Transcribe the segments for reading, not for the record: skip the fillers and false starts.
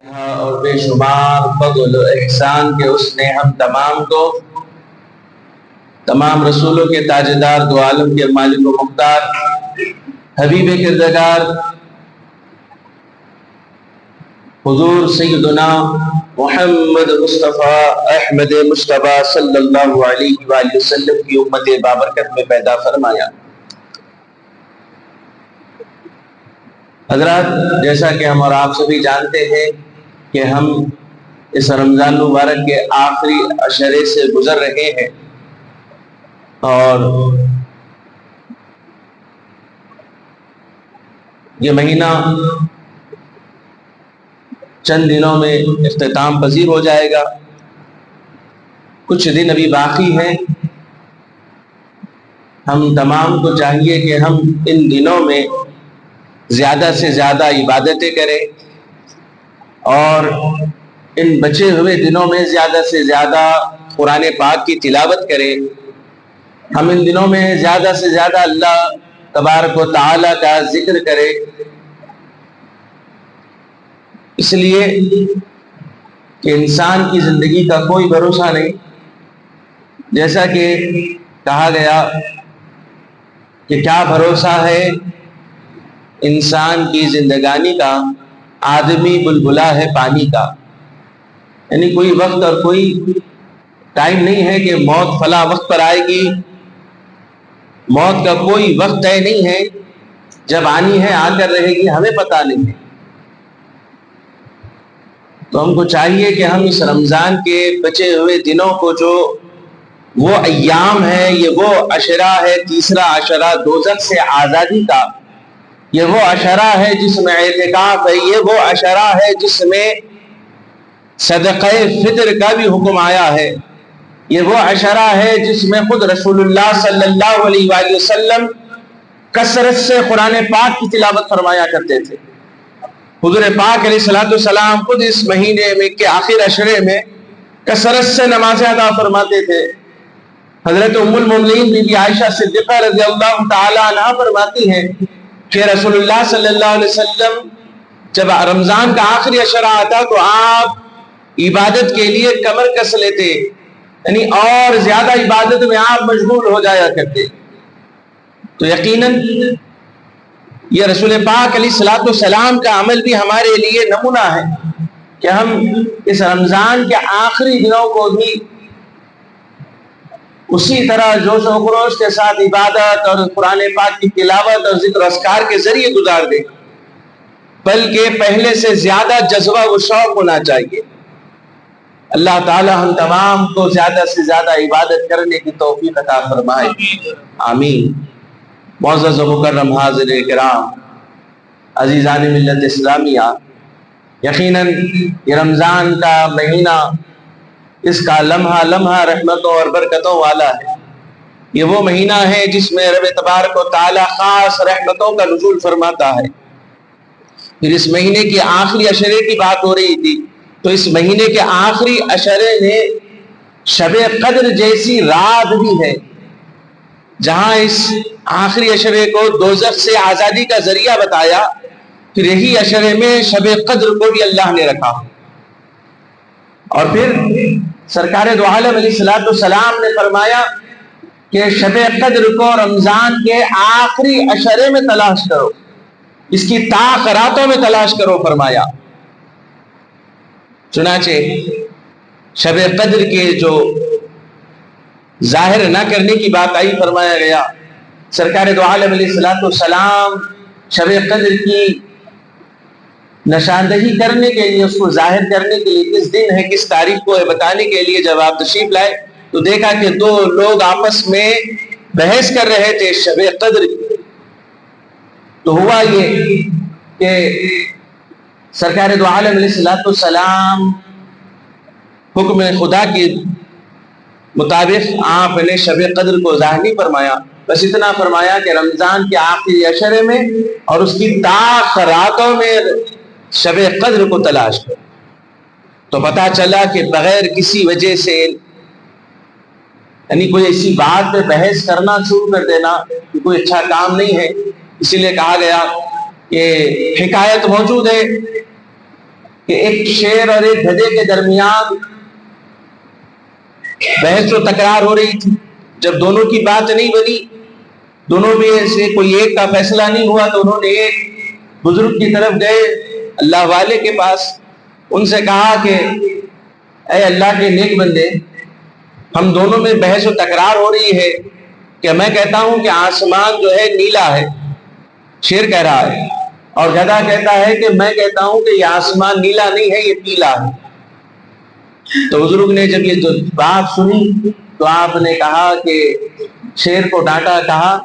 اور بے شمار فضل و احسان کے اس نے ہم تمام کو تمام رسولوں کے تاجدار دو عالم کے مالک و مختار حبیب کردگار حضور سیدنا محمد مصطفیٰ احمد مصطفیٰ صلی اللہ علیہ وآلہ وسلم کی امت بابرکت میں پیدا فرمایا۔ حضرات، جیسا کہ ہم اور آپ سبھی جانتے ہیں کہ ہم اس رمضان مبارک کے آخری عشرے سے گزر رہے ہیں اور یہ مہینہ چند دنوں میں اختتام پذیر ہو جائے گا۔ کچھ دن ابھی باقی ہیں۔ ہم تمام کو چاہیے کہ ہم ان دنوں میں زیادہ سے زیادہ عبادتیں کریں اور ان بچے ہوئے دنوں میں زیادہ سے زیادہ قرآن پاک کی تلاوت کریں۔ ہم ان دنوں میں زیادہ سے زیادہ اللہ تبارک و تعالی کا ذکر کریں، اس لیے کہ انسان کی زندگی کا کوئی بھروسہ نہیں۔ جیسا کہ کہا گیا کہ کیا بھروسہ ہے انسان کی زندگانی کا، آدمی بلبلا ہے پانی کا۔ یعنی کوئی وقت اور کوئی ٹائم نہیں ہے کہ موت فلاں وقت پر آئے گی۔ موت کا کوئی وقت طے نہیں ہے، جب آنی ہے آ کر رہے گی، ہمیں پتہ نہیں ہے۔ تو ہم کو چاہیے کہ ہم اس رمضان کے بچے ہوئے دنوں کو، جو وہ ایام ہے، یہ وہ عشرہ ہے، تیسرا عشرہ دوزخ سے آزادی کا، یہ وہ عشرہ ہے جس میں اعتکاف ہے، یہ وہ عشرہ ہے جس میں صدقہ فطر کا بھی حکم آیا ہے، یہ وہ عشرہ ہے جس میں خود رسول اللہ صلی اللہ علیہ وآلہ وسلم کثرت سے قرآن پاک کی تلاوت فرمایا کرتے تھے۔ حضور پاک علیہ السلام خود اس مہینے میں کے آخر عشرے میں کثرت سے نمازیں ادا فرماتے تھے۔ حضرت ام المومنین بی بی عائشہ صدیقہ رضی اللہ تعالی عنہا فرماتی ہیں کہ رسول اللہ صلی اللہ علیہ وسلم جب رمضان کا آخری عشرہ آتا تو آپ عبادت کے لیے کمر کس لیتے، یعنی اور زیادہ عبادت میں آپ مشغول ہو جایا کرتے۔ تو یقیناً یہ رسول پاک علیہ السلام کا عمل بھی ہمارے لیے نمونہ ہے کہ ہم اس رمضان کے آخری دنوں کو بھی اسی طرح جوش و خروش کے ساتھ عبادت اور قرآن پاک کی تلاوت اور ذکر و اذکار کے ذریعے گزار دیں، بلکہ پہلے سے زیادہ جذبہ و شوق ہونا چاہیے۔ اللہ تعالی ہم تمام کو زیادہ سے زیادہ عبادت کرنے کی توفیق عطا فرمائے، آمین۔ معزز و مکرم حاضرین کرام، عزیزان ملت اسلامیہ، یقیناً یہ رمضان کا مہینہ، اس کا لمحہ لمحہ رحمتوں اور برکتوں والا ہے۔ یہ وہ مہینہ ہے جس میں رب تبارک و تعالی خاص رحمتوں کا نزول فرماتا ہے۔ پھر اس مہینے کی آخری عشرے کی بات ہو رہی تھی، تو اس مہینے کے آخری عشرے میں شب قدر جیسی رات بھی ہے، جہاں اس آخری عشرے کو دوزخ سے آزادی کا ذریعہ بتایا، پھر یہی عشرے میں شب قدر کو بھی اللہ نے رکھا۔ اور پھر سرکار دو عالم علیہ السلام نے فرمایا کہ شب قدر کو رمضان کے آخری عشرے میں تلاش کرو، اس کی طاق راتوں میں تلاش کرو فرمایا۔ چنانچہ شب قدر کے جو ظاہر نہ کرنے کی بات آئی، فرمایا گیا سرکار دو عالم علیہ السلام شب قدر کی نشاندہی کرنے کے لیے، اس کو ظاہر کرنے کے لیے کس دن ہے، کس تاریخ کو ہے بتانے کے لیے جب آپ تشریف لائے تو دیکھا کہ دو لوگ آپس میں بحث کر رہے تھے شب قدر کی۔ تو ہوا یہ کہ سرکار دو عالم علیہ السلام حکم خدا کے مطابق آپ نے شب قدر کو ظاہر نہیں فرمایا، بس اتنا فرمایا کہ رمضان کے آخری عشرے میں اور اس کی طاق راتوں میں شب قدر کو تلاش کرو۔ تو پتا چلا کہ بغیر کسی وجہ سے، یعنی کوئی ایسی بات پہ بحث کرنا شروع کر دینا کہ کوئی اچھا کام نہیں ہے، اسی لیے کہا گیا کہ حکایت موجود ہے کہ ایک شیر اور ایک گدھے کے درمیان بحث و تکرار ہو رہی تھی. جب دونوں کی بات نہیں بنی، دونوں میں سے کوئی ایک کا فیصلہ نہیں ہوا، تو انہوں نے ایک بزرگ کی طرف گئے، اللہ والے کے پاس. ان سے کہا کہ اے اللہ کے نیک بندے، ہم دونوں میں بحث و تکرار ہو رہی ہے کہ میں کہتا ہوں کہ آسمان جو ہے نیلا ہے، شیر کہہ رہا ہے، اور گدھا کہتا ہے کہ میں کہتا ہوں کہ یہ آسمان نیلا نہیں ہے، یہ پیلا ہے. تو بزرگ نے جب یہ بات سنی تو آپ نے کہا کہ شیر کو ڈانٹا، کہا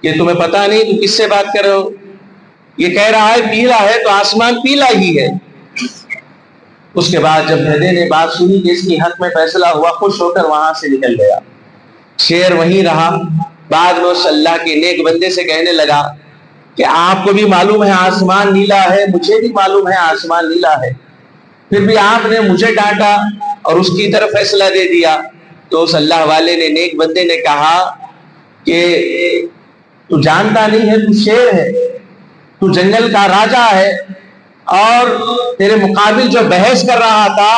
کہ تمہیں پتہ نہیں تم کس سے بات کر رہے ہو؟ یہ کہہ رہا ہے پیلا ہے تو آسمان پیلا ہی ہے. اس کے بعد جب گدھے نے بات سنی کہ اس کی حق میں فیصلہ ہوا، خوش ہو کر وہاں سے نکل گیا. شیر وہیں رہا. بعد میں اس اللہ کے نیک بندے سے کہنے لگا کہ آپ کو بھی معلوم ہے آسمان نیلا ہے، مجھے بھی معلوم ہے آسمان نیلا ہے، پھر بھی آپ نے مجھے ڈانٹا اور اس کی طرف فیصلہ دے دیا. تو اس اللہ والے نے، نیک بندے نے کہا کہ تو جانتا نہیں ہے، تو شیر ہے، تو جنگل کا راجا ہے، اور تیرے مقابل جو بحث کر رہا تھا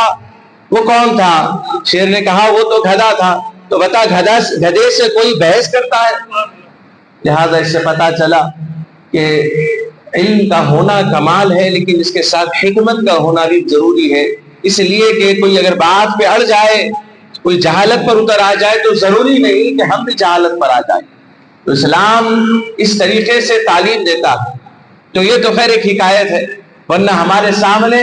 وہ کون تھا؟ شیر نے کہا وہ تو گدھا تھا. تو بتا گدھے سے کوئی بحث کرتا ہے؟ لہذا اس سے پتا چلا کہ علم کا ہونا کمال ہے، لیکن اس کے ساتھ حکمت کا ہونا بھی ضروری ہے. اس لیے کہ کوئی اگر بات پہ اڑ جائے، کوئی جہالت پر اتر آ جائے، تو ضروری نہیں کہ ہم بھی جہالت پر آ جائیں. تو اسلام اس طریقے سے تعلیم دیتا ہے. تو یہ تو خیر ایک حکایت ہے، ورنہ ہمارے سامنے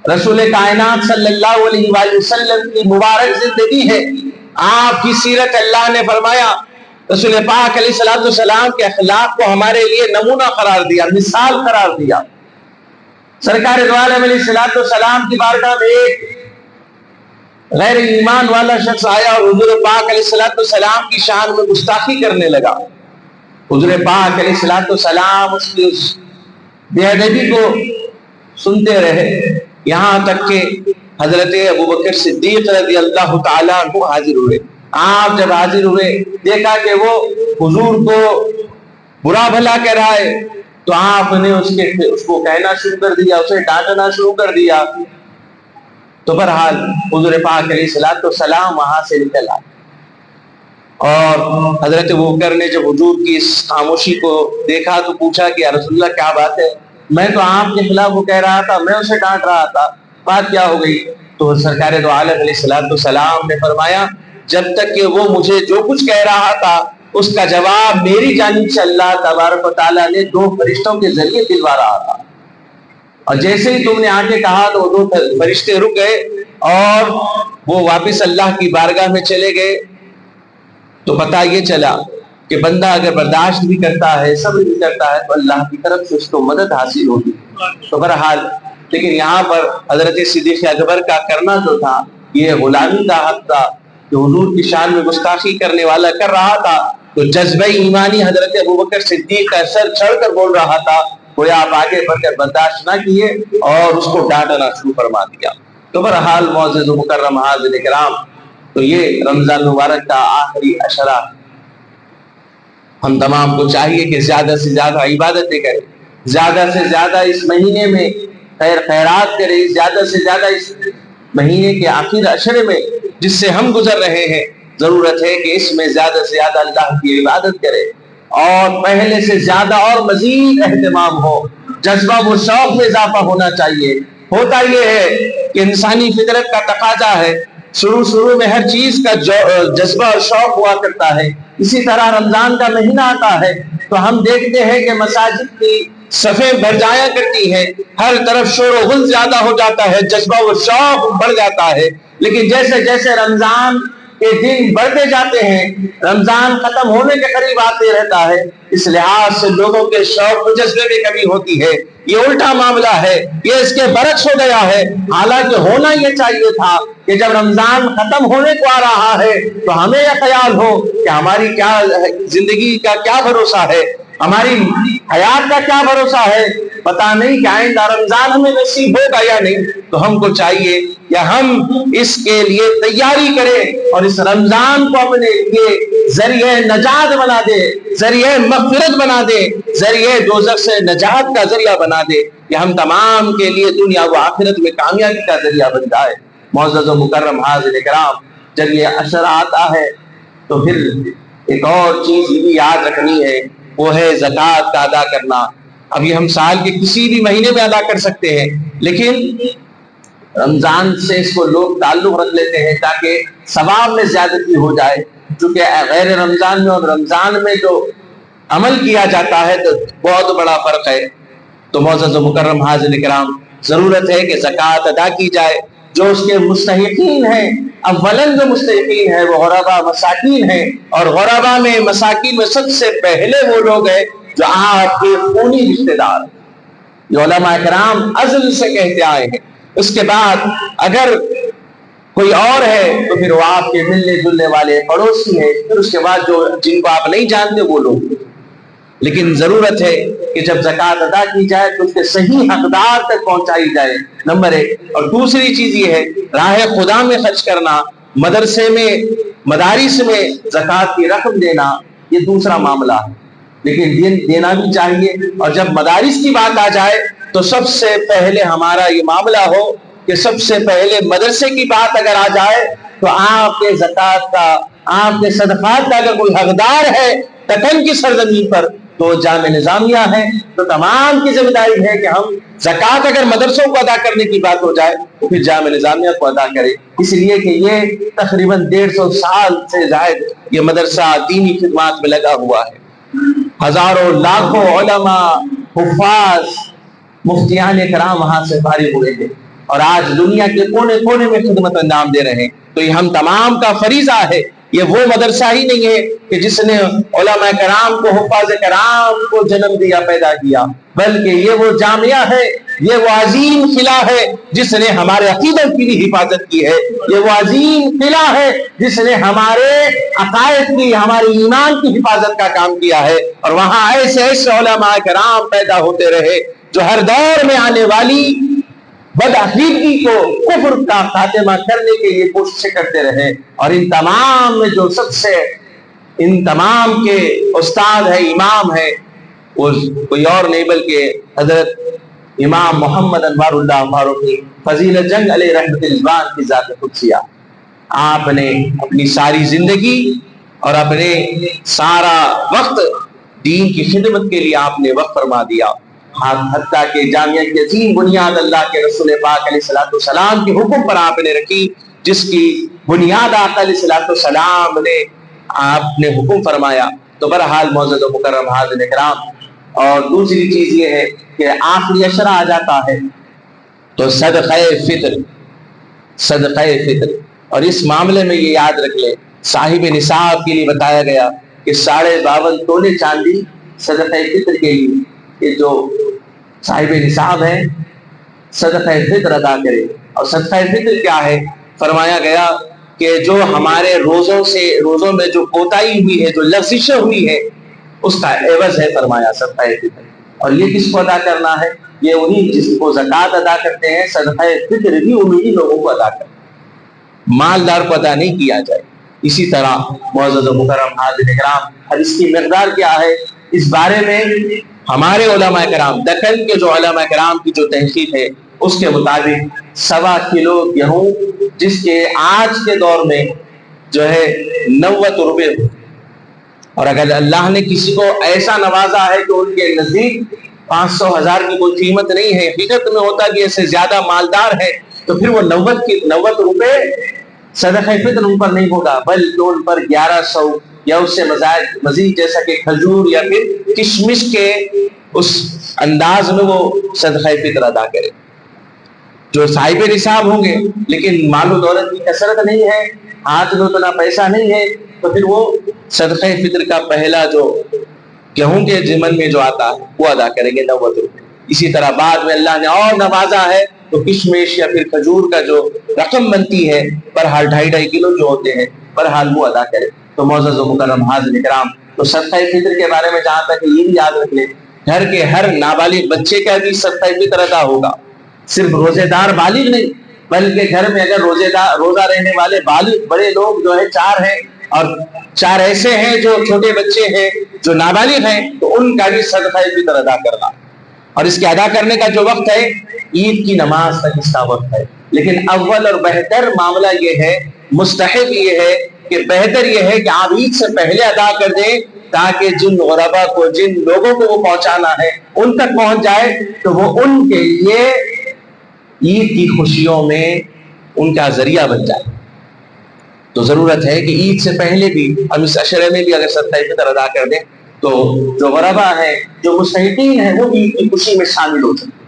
رسول کائنات صلی اللہ علیہ وآلہ وسلم کی مبارک زندگی ہے. آپ کی سیرت اللہ نے فرمایا، رسول پاک علیہ السلام کے اخلاق کو ہمارے لیے نمونہ قرار دیا، مثال قرار دیا. سرکار دو عالم علیہ السلام کی بارگاہ میں ایک غیر ایمان والا شخص آیا اور حضور پاک علیہ السلام کی شان میں گستاخی کرنے لگا. حضور پاک علیہ السلام اس کی اس بے ادبی کو سنتے رہے، یہاں تک کہ حضرت ابوبکر صدیق رضی اللہ تعالیٰ عنہ حاضر ہوئے. آپ جب حاضر ہوئے، دیکھا کہ وہ حضور کو برا بھلا کہہ رہا ہے، تو آپ نے اس کو کہنا شروع کر دیا، اسے ڈانٹنا شروع کر دیا. تو بہرحال حضور پاک علیہ السلام وہاں سے نکل آئے، اور حضرت ابوبکر نے جب حضور کی اس خاموشی کو دیکھا تو پوچھا کہ یا رسول اللہ کیا بات ہے؟ میں تو آپ کے خلاف وہ کہہ رہا تھا، میں اسے ڈانٹ رہا تھا، بات کیا ہو گئی؟ تو سرکار دو عالم علیہ السلام نے فرمایا جب تک کہ وہ مجھے جو کچھ کہہ رہا تھا اس کا جواب میری جانب سے اللہ تبارک و تعالیٰ نے دو فرشتوں کے ذریعے دلوا رہا تھا، اور جیسے ہی تم نے آ کے کہا تو وہ دو فرشتے رک گئے اور وہ واپس اللہ کی بارگاہ میں چلے گئے. تو پتہ یہ چلا کہ بندہ اگر برداشت بھی کرتا ہے، صبر بھی کرتا ہے، تو اللہ کی طرف سے اس کو مدد حاصل ہوگی. تو بہرحال لیکن یہاں پر حضرت صدیق اکبر کا کرنا جو تھا یہ غلامی کا حق تھا، جو حضور کی شان میں گستاخی کرنے والا کر رہا تھا، تو جذبہ ایمانی حضرت ابوبکر صدیق کا سر چڑھ کر بول رہا تھا، وہ آپ آگے بڑھ کر برداشت نہ کیے اور اس کو ڈانٹنا شروع فرما دیا. تو بہرحال معزز و مکرم حاضرین کرام، تو یہ رمضان مبارک کا آخری عشرہ، ہم تمام کو چاہیے کہ زیادہ سے زیادہ عبادتیں کریں، زیادہ سے زیادہ اس مہینے میں خیر خیرات کریں، زیادہ سے زیادہ اس مہینے کے آخر عشرے میں جس سے ہم گزر رہے ہیں ضرورت ہے کہ اس میں زیادہ سے زیادہ اللہ کی عبادت کریں، اور پہلے سے زیادہ اور مزید اہتمام ہو، جذبہ و شوق میں اضافہ ہونا چاہیے. ہوتا یہ ہے کہ انسانی فطرت کا تقاضا ہے، شروع میں ہر چیز کا جذبہ اور شوق ہوا کرتا ہے. اسی طرح رمضان کا مہینہ آتا ہے تو ہم دیکھتے ہیں کہ مساجد کی صفیں بھر جایا کرتی ہیں، ہر طرف شور و غل زیادہ ہو جاتا ہے، جذبہ و شوق بڑھ جاتا ہے. لیکن جیسے جیسے رمضان کے دن بڑھتے جاتے ہیں، رمضان ختم ہونے کے قریب آتے رہتا ہے، اس لحاظ سے لوگوں کے شوق و جذبے میں کمی ہوتی ہے. یہ الٹا معاملہ ہے، یہ اس کے برعکس ہو گیا ہے. حالانکہ ہونا یہ چاہیے تھا کہ جب رمضان ختم ہونے کو آ رہا ہے تو ہمیں یہ خیال ہو کہ ہماری کیا زندگی کا کیا بھروسہ ہے، ہماری حیات کا کیا بھروسہ ہے، پتہ نہیں کہ آئندہ رمضان ہمیں نصیب ہوگا یا نہیں، تو ہم کو چاہیے یا ہم اس کے لیے تیاری کریں اور اس رمضان کو اپنے لیے ذریعہ نجات بنا دے، ذریعہ مغفرت بنا دے، ذریعہ دوزخ سے نجات کا ذریعہ بنا دے، کہ ہم تمام کے لیے دنیا و آخرت میں کامیابی کا ذریعہ بن جائے۔ معزز و مکرم حاضرین کرام، جب یہ عشر آتا ہے تو پھر ایک اور چیز بھی یاد رکھنی ہے، وہ ہے زکوٰۃ کا ادا کرنا۔ اب یہ ہم سال کے کسی بھی مہینے میں ادا کر سکتے ہیں، لیکن رمضان سے اس کو لوگ تعلق رکھ لیتے ہیں تاکہ ثواب میں زیادتی ہو جائے، چونکہ غیر رمضان میں اور رمضان میں جو عمل کیا جاتا ہے تو بہت بڑا فرق ہے۔ تو معزز و مکرم حاضرین کرام، ضرورت ہے کہ زکوٰۃ ادا کی جائے۔ جو اس کے مستحقین ہیں، اولن جو مستحقین ہیں وہ غربا مساکین ہیں، اور غربا میں مساکین میں سب سے پہلے وہ لوگ ہیں جو آپ کے خونی رشتے دار، جو علماء کرام ازل سے کہتے آئے ہیں۔ اس کے بعد اگر کوئی اور ہے تو پھر وہ آپ کے ملنے جلنے والے پڑوسی ہیں، پھر اس کے بعد جو جن کو آپ نہیں جانتے وہ لوگ۔ لیکن ضرورت ہے کہ جب زکوٰۃ ادا کی جائے تو اس کے صحیح حقدار تک پہنچائی جائے، نمبر ایک۔ اور دوسری چیز یہ ہے راہ خدا میں خرچ کرنا، مدرسے میں مدارس میں زکوٰۃ کی رقم دینا، یہ دوسرا معاملہ ہے، لیکن دینا بھی چاہیے۔ اور جب مدارس کی بات آ جائے تو سب سے پہلے ہمارا یہ معاملہ ہو کہ سب سے پہلے مدرسے کی بات اگر آ جائے تو آپ کے زکوٰۃ کا، آپ کے صدقات کا اگر کوئی حقدار ہے تکن کی سرزمین پر تو جامع نظامیہ ہے۔ تو تمام کی ذمہ داری ہے کہ ہم زکوٰۃ اگر مدرسوں کو ادا کرنے کی بات ہو جائے تو پھر جامع نظامیہ کو ادا کرے، اس لیے کہ یہ تقریباً 150 سال سے زائد یہ مدرسہ دینی خدمات میں لگا ہوا ہے۔ ہزاروں لاکھوں علماء، حفاظ، مفتیان کرام وہاں سے فارغ ہوئے ہیں اور آج دنیا کے کونے کونے میں خدمت انجام دے رہے ہیں۔ تو یہ ہم تمام کا فریضہ ہے۔ یہ وہ مدرسہ ہی نہیں ہے کہ جس نے علماء کرام کو، حفاظ کرام کو جنم دیا، پیدا کیا، بلکہ یہ وہ جامعہ ہے، یہ وہ عظیم قلعہ ہے جس نے ہمارے عقیدت کی بھی حفاظت کی ہے، یہ وہ عظیم قلعہ ہے جس نے ہمارے عقائد کی، ہمارے ایمان کی حفاظت کا کام کیا ہے۔ اور وہاں ایسے ایسے علماء کرام پیدا ہوتے رہے جو ہر دور میں آنے والی بدعقیدگی کو، کفر کا خاتمہ کرنے کے لیے کوششیں کرتے رہے۔ اور ان تمام میں جو سب سے ان تمام کے استاد ہے، امام ہے، وہ کوئی اور نہیں بلکہ حضرت امام محمد انوار اللہ فاروقی فضیلت جنگ علیہ رحمت الرحمن کی ذات قدسیہ۔ آپ نے اپنی ساری زندگی اور اپنے سارا وقت دین کی خدمت کے لیے آپ نے وقف فرما دیا، حتیٰ کہ جامعہ کی عظیم بنیاد اللہ کے رسول پاک علیہ السلام کے حکم پر آپ نے رکھی، جس کی بنیاد آقا علیہ السلام نے آپ نے حکم فرمایا۔ تو بہرحال معزز و مکرم حاضرین کرام، اور دوسری چیز یہ ہے کہ آخری عشرہ آ جاتا ہے تو صدقہ فطر، اور اس معاملے میں یہ یاد رکھ لیں صاحب نصاب کے لیے بتایا گیا کہ 52.5 تولے چاندی صدقہ فطر کے لیے، کہ جو صاحب نصاب ہے صدقہ فطر ادا کرے۔ اور صدقہ فطر کیا ہے؟ فرمایا گیا کہ جو ہمارے روزوں میں جو کوتاہی ہوئی ہے، جو لغزشیں ہوئی ہے، اس کا عوض ہے فرمایا صدقہ فطر۔ اور یہ کس کو ادا کرنا ہے؟ یہ انہی جس کو زکوٰۃ ادا کرتے ہیں، صدقہ فطر بھی انہی لوگوں کو ادا کرنا ہے، مالدار کو ادا نہیں کیا جائے۔ اسی طرح معزز و مکرم حاضرین کرام، اب اس کی مقدار کیا ہے؟ اس بارے میں ہمارے علماء کرام، دکن کے جو علماء کرام کی جو تحقیق ہے اس کے مطابق 1.25 کلو گیہوں، جس کے آج کے دور میں جو ہے 90 روپے، اور اگر اللہ نے کسی کو ایسا نوازا ہے کہ ان کے نزدیک 500,000 کی کوئی قیمت نہیں ہے، حقیقت میں ہوتا کہ ایسے زیادہ مالدار ہے، تو پھر وہ 90 روپے صدقہ فطر ان پر نہیں ہوگا، بلکہ ان پر 1100 یا اس سے مزید جیسا کہ کھجور یا پھر کشمش کے اس انداز میں وہ صدقہ فطر ادا کرے۔ جو صاحب نصاب ہوں گے لیکن مال و دولت کی کثرت نہیں ہے، ہاتھ میں اتنا پیسہ نہیں ہے، تو پھر وہ صدقہ فطر کا پہلا جو گیہوں کے ضمن میں جو آتا ہے وہ ادا کریں گے 90 روپے۔ اسی طرح بعد میں اللہ نے اور نوازا ہے تو کشمش یا پھر کھجور کا جو رقم بنتی ہے، بہرحال 2.5 کلو جو ہوتے ہیں، بہرحال وہ ادا کرے۔ تو معزز و مکرم حاضرین کرام، تو صدقہ فطر کے بارے میں جہاں تک یہ بھی یاد رکھ لیں گھر کے ہر نابالغ بچے کا بھی صدقہ فطر ادا ہوگا. صرف روزے دار بالغ نہیں بلکہ گھر میں اگر روزہ رہنے والے بالغ بڑے لوگ جو ہے 4 ہیں اور 4 ایسے ہیں جو چھوٹے بچے ہیں جو نابالغ ہیں تو ان کا بھی صدقہ فطر ادا کرنا. اور اس کے ادا کرنے کا جو وقت ہے عید کی نماز تک اس کا وقت ہے. لیکن اول اور بہتر معاملہ یہ ہے, مستحب یہ ہے کہ بہتر یہ ہے کہ آپ عید سے پہلے ادا کر دیں تاکہ جن غربا کو, جن لوگوں کو وہ پہنچانا ہے ان تک پہنچ جائے تو وہ ان کے لیے عید کی خوشیوں میں ان کا ذریعہ بن جائے. تو ضرورت ہے کہ عید سے پہلے بھی ہم اس عشرے میں بھی اگر صدقہ فطر ادا کر دیں تو جو غربا ہیں, جو مستحقین ہیں, وہ بھی عید کی خوشی میں شامل ہو سکتے.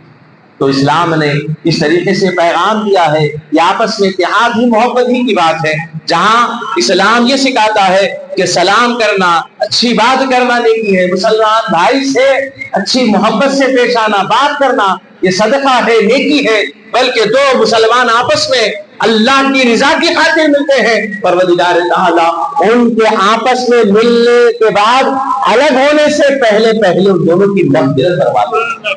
تو اسلام نے اس طریقے سے پیغام دیا ہے, یہ آپس میں اتحاد ہی محبت ہی کی بات ہے. جہاں اسلام یہ سکھاتا ہے کہ سلام کرنا, اچھی بات کرنا نیکی ہے, مسلمان بھائی سے اچھی محبت سے پیش آنا, بات کرنا یہ صدقہ ہے, نیکی ہے. بلکہ دو مسلمان آپس میں اللہ کی رضا کی خاطر ملتے ہیں, پروردگار تعالیٰ ان کے آپس میں ملنے کے بعد الگ ہونے سے پہلے ان دونوں کی مغفرت کروا دیتے ہیں.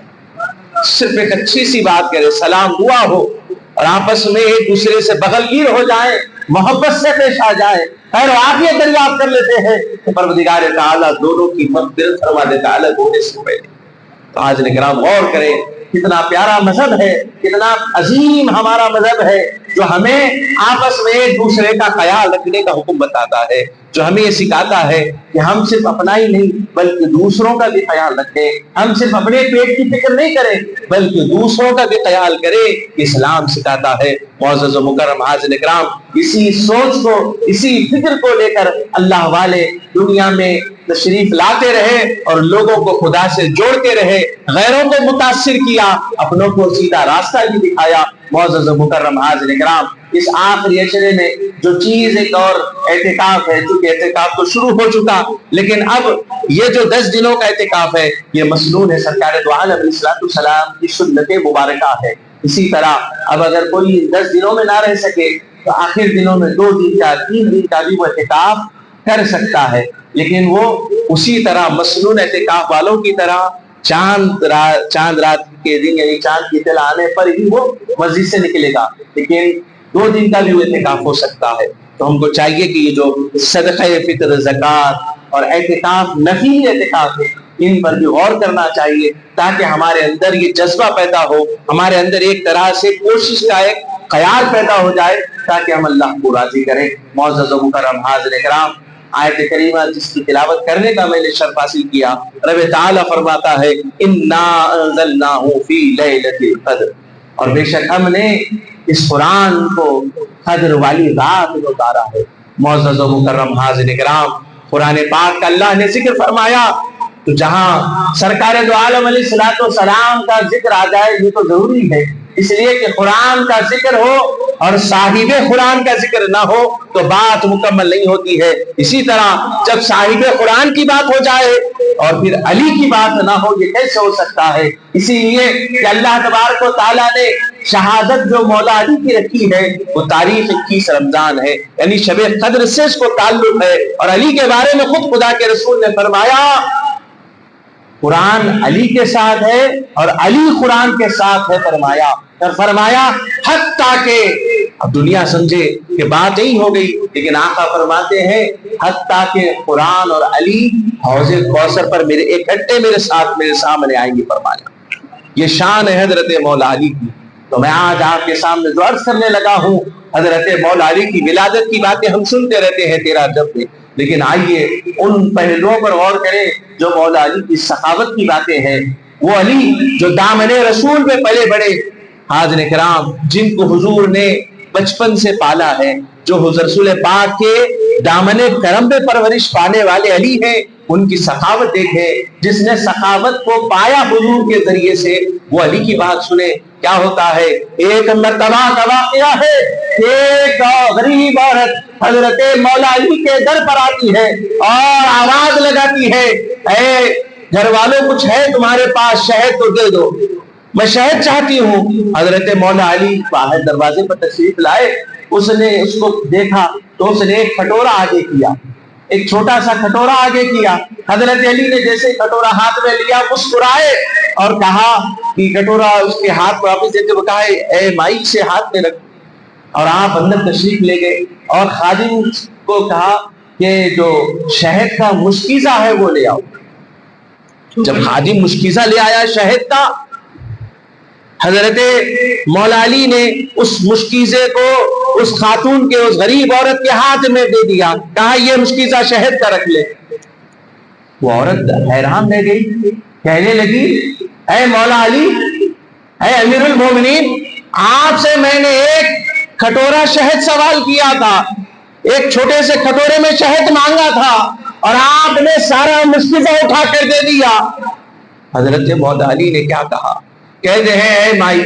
صرف ایک اچھی سی بات کرے, سلام دعا ہو اور آپس میں ایک دوسرے سے بغلگیر ہو جائے, محبت سے پیش آ جائے, خیر و عافیت دریافت کر لیتے ہیں تو پروردگار تعالیٰ دونوں کی مغفرت فرما دیتا ہے الگ ہونے سے پہلے. تو آج کرام غور کریں, کتنا پیارا مذہب ہے, کتنا عظیم ہمارا مذہب ہے جو ہمیں آپس میں ایک دوسرے کا خیال رکھنے کا حکم بتاتا ہے, جو ہمیں یہ سکھاتا ہے کہ ہم صرف اپنا ہی نہیں بلکہ دوسروں کا بھی خیال رکھیں. ہم صرف اپنے پیٹ کی فکر نہیں کریں بلکہ دوسروں کا بھی خیال کریں. اسلام سکھاتا ہے. معزز و مکرم حاضرین کرام, اسی سوچ کو, اسی فکر کو لے کر اللہ والے دنیا میں تشریف لاتے رہے اور لوگوں کو خدا سے جوڑتے رہے, غیروں کو متاثر کیا, اپنوں کو سیدھا راستہ بھی دکھایا. معزز و مکرم حاضرین کرام, اس آخری عشرے میں جو چیز ایک اور اعتکاف ہے, چونکہ اعتکاف تو شروع ہو چکا لیکن اب یہ جو 10 دنوں کا اعتکاف ہے یہ مسنون ہے سرکار دو عالم علیہ الصلوۃ والسلام کی سنت مبارکہ ہے. اسی طرح اب اگر کوئی 10 دنوں میں نہ رہ سکے تو آخر دنوں میں 2 دن کا 3 دن کا بھی وہ اعتکاف کر سکتا ہے, لیکن وہ اسی طرح مسنون اعتکاف والوں کی طرح چاند رات کے دن یعنی چاند کی اطلاع آنے پر ہی وہ مسجد سے نکلے گا, لیکن 2 دن کا بھی وہ اعتکاف ہو سکتا ہے. تو ہم کو چاہیے کہ یہ جو صدقہ فطر, زکوٰۃ اور اعتکاف, نفلی اعتکاف ہے, ان پر بھی غور کرنا چاہیے تاکہ ہمارے اندر یہ جذبہ پیدا ہو, ہمارے اندر ایک طرح سے کوشش کا ایک خیال پیدا ہو جائے تاکہ ہم اللہ کو راضی کریں. معزز و مکرم حاضرین کرام, آیت کریمہ جس کی تلاوت کرنے کا میں نے شرف حاصل کیا, رب تعالیٰ فرماتا ہے انا انزلناہ فی لیلۃ القدر, اور بے شک ہم نے اس قرآن کو قدر والی رات میں اتارا ہے. معزز و مکرم حاضرین کرام, قرآن پاک کا اللہ نے ذکر فرمایا تو جہاں سرکار دو عالم علیہ الصلوۃ والسلام کا ذکر آ جائے یہ تو ضروری ہے, اس لیے کہ قرآن کا ذکر ہو اور صاحب قرآن کا ذکر نہ ہو تو بات مکمل نہیں ہوتی ہے. اسی طرح جب صاحب قرآن کی بات ہو جائے اور پھر علی کی بات نہ ہو, یہ کیسے ہو سکتا ہے؟ اسی لیے کہ اللہ تبارک و تعالیٰ نے شہادت جو مولا علی کی رکھی ہے وہ تاریخ 21 رمضان ہے, یعنی شب قدر سے اس کو تعلق ہے. اور علی کے بارے میں خود خدا کے رسول نے فرمایا قرآن علی کے ساتھ ہے اور علی قرآن کے ساتھ ہے, فرمایا حتیٰ کہ اب دنیا سمجھے کہ بات یہی ہو گئی, لیکن آقا فرماتے ہیں حتیٰ کہ قرآن اور علی حوض کوثر پر میرے اکٹھے میرے ساتھ میرے سامنے آئیں گے. فرمایا یہ شان ہے حضرت مولا علی کی. تو میں آج آپ کے سامنے جو عرض کرنے لگا ہوں, حضرت مولا علی کی ولادت کی باتیں ہم سنتے رہتے ہیں 13 رجب میں, لیکن آئیے ان پہلوؤں پر غور کریں جو مولا علی کی سخاوت کی باتیں ہیں. وہ علی جو دامن رسول میں پلے بڑے, حاضرین کرام, جن کو حضور نے بچپن سے پالا ہے, جو حضور رسول پاک کے دامن کرم میں پرورش پانے والے علی ہیں, ان کی سخاوت دیکھیں. جس نے سخاوت کو پایا حضور کے ذریعے سے وہ علی کی بات سنے. کیا ہوتا ہے, ایک مرتبہ کا واقعہ ہے, ایک غریب عورت حضرت مولا علی کے در پر آتی ہے اور آواز لگاتی ہے, اے گھر والوں کچھ ہے تمہارے پاس, شہد تو دے دو, میں شہد چاہتی ہوں. حضرت مولا علی باہر دروازے پر تشریف لائے, اس نے اس کو دیکھا تو اس نے ایک کٹورا آگے کیا, ایک چھوٹا سا کھٹورا آگے کیا. حضرت علی نے جیسے کھٹورا ہاتھ میں لیا مسکرائے اور کہا کہ کھٹورا اس کے ہاتھ واپس دیتے ہوئے کہا اے مائی سے ہاتھ میں رکھ. اور آپ اندر تشریف لے گئے اور خادم کو کہا کہ جو شہد کا مشکیزہ ہے وہ لے آؤ. جب خادم مشکیزہ لے آیا شہد کا، حضرت مولا علی نے اس مشکیزے کو اس خاتون کے اس غریب عورت کے ہاتھ میں دے دیا، کہا یہ مشکیزہ شہد کا رکھ لے. وہ عورت حیران رہ گئی، کہنے لگی اے مولا علی، اے امیر المومنین، آپ سے میں نے ایک کھٹورا شہد سوال کیا تھا، ایک چھوٹے سے کھٹورے میں شہد مانگا تھا اور آپ نے سارا مشکیزہ اٹھا کر دے دیا. حضرت مولا علی نے کیا کہا؟ کہتے ہیں اے مائی،